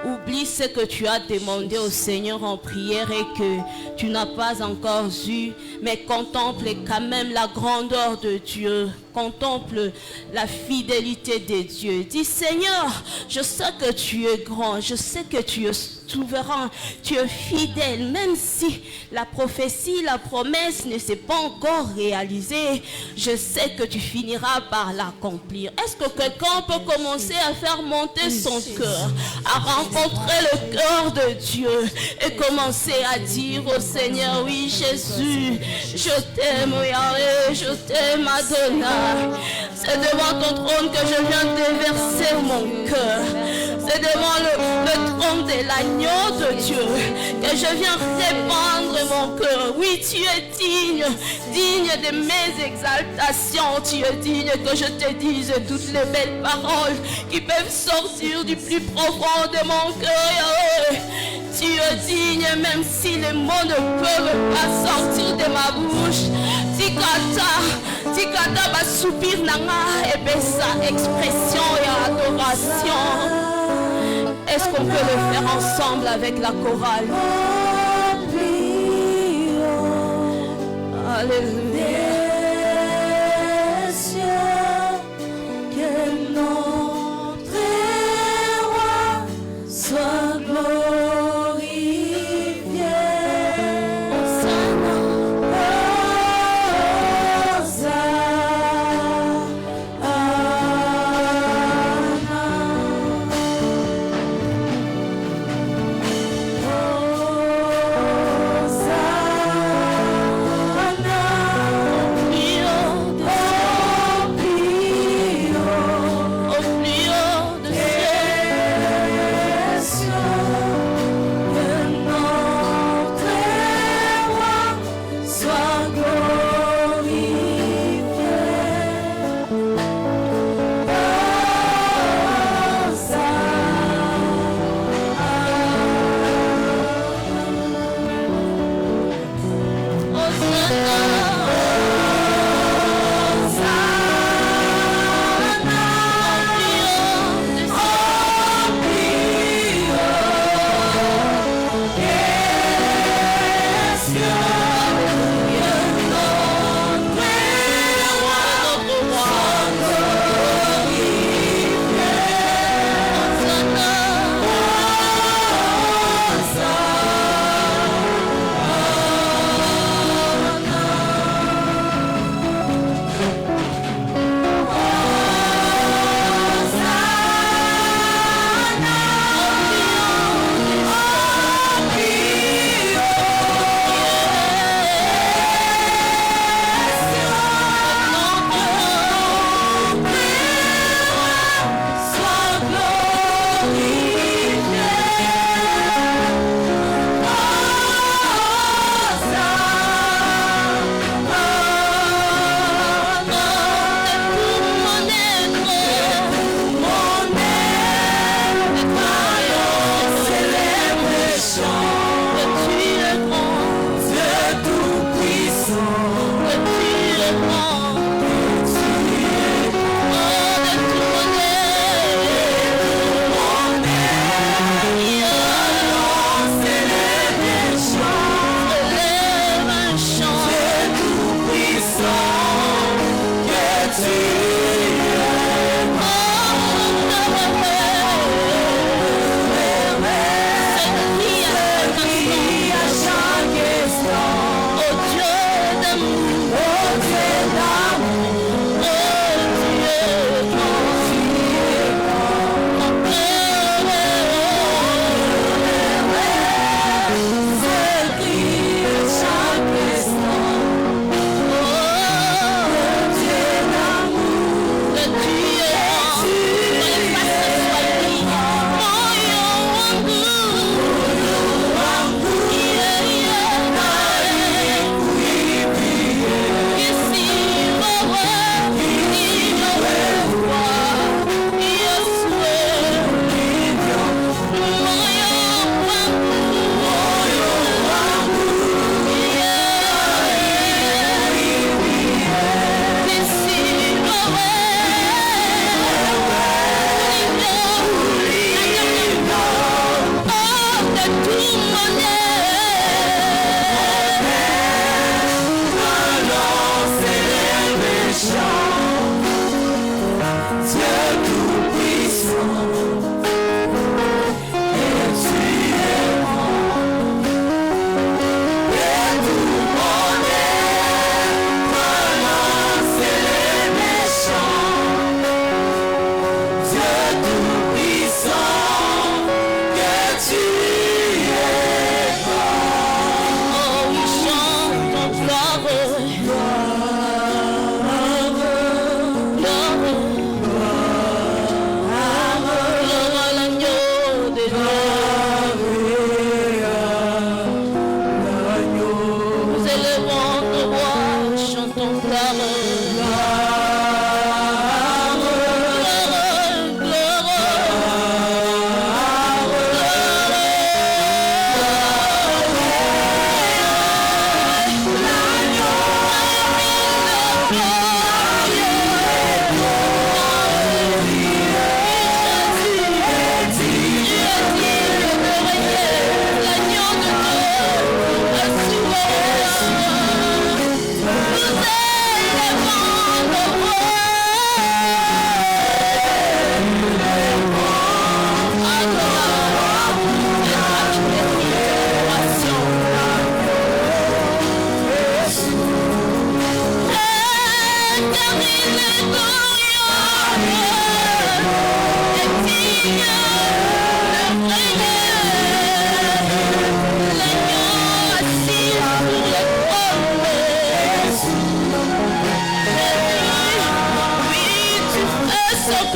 Oublie ce que tu as demandé au Seigneur en prière et que tu n'as pas encore eu, mais contemple quand même la grandeur de Dieu. Contemple la fidélité de Dieu. Dis: Seigneur, je sais que tu es grand, je sais que tu es souverain, tu es fidèle, même si la prophétie, la promesse ne s'est pas encore réalisée, je sais que tu finiras par l'accomplir. Est-ce que quelqu'un peut commencer à faire monter son cœur, à rencontrer le cœur de Dieu et commencer à dire au Seigneur: oui Jésus, je t'aime Yahweh, je t'aime Adonai. C'est devant ton trône que je viens déverser mon cœur. C'est devant le trône de l'agneau de Dieu que je viens répandre mon cœur. Oui, tu es digne de mes exaltations. Tu es digne que je te dise toutes les belles paroles qui peuvent sortir du plus profond de mon cœur. Tu es digne même si les mots ne peuvent pas sortir de ma bouche. Tikata va soupir nanga et sa expression et adoration. Est-ce qu'on peut le faire ensemble avec la chorale? Alléluia. Que notre roi soit glorifié. Hosanna.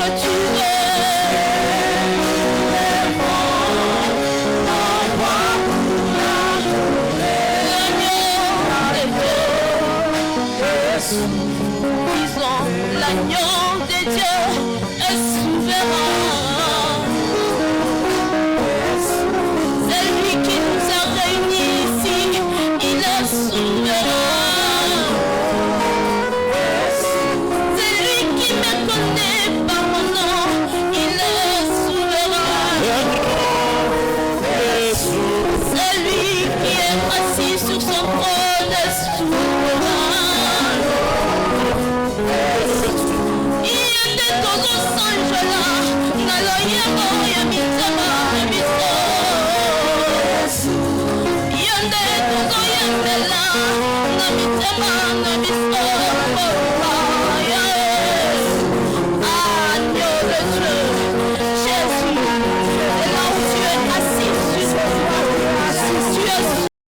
que tu es. Disons, l'agneau de Dieu est souverain. C'est lui qui nous a réunis ici, il est souverain. C'est lui qui me connaît par mon nom, il est souverain. C'est lui qui est assis sur son trône, est souverain. Yende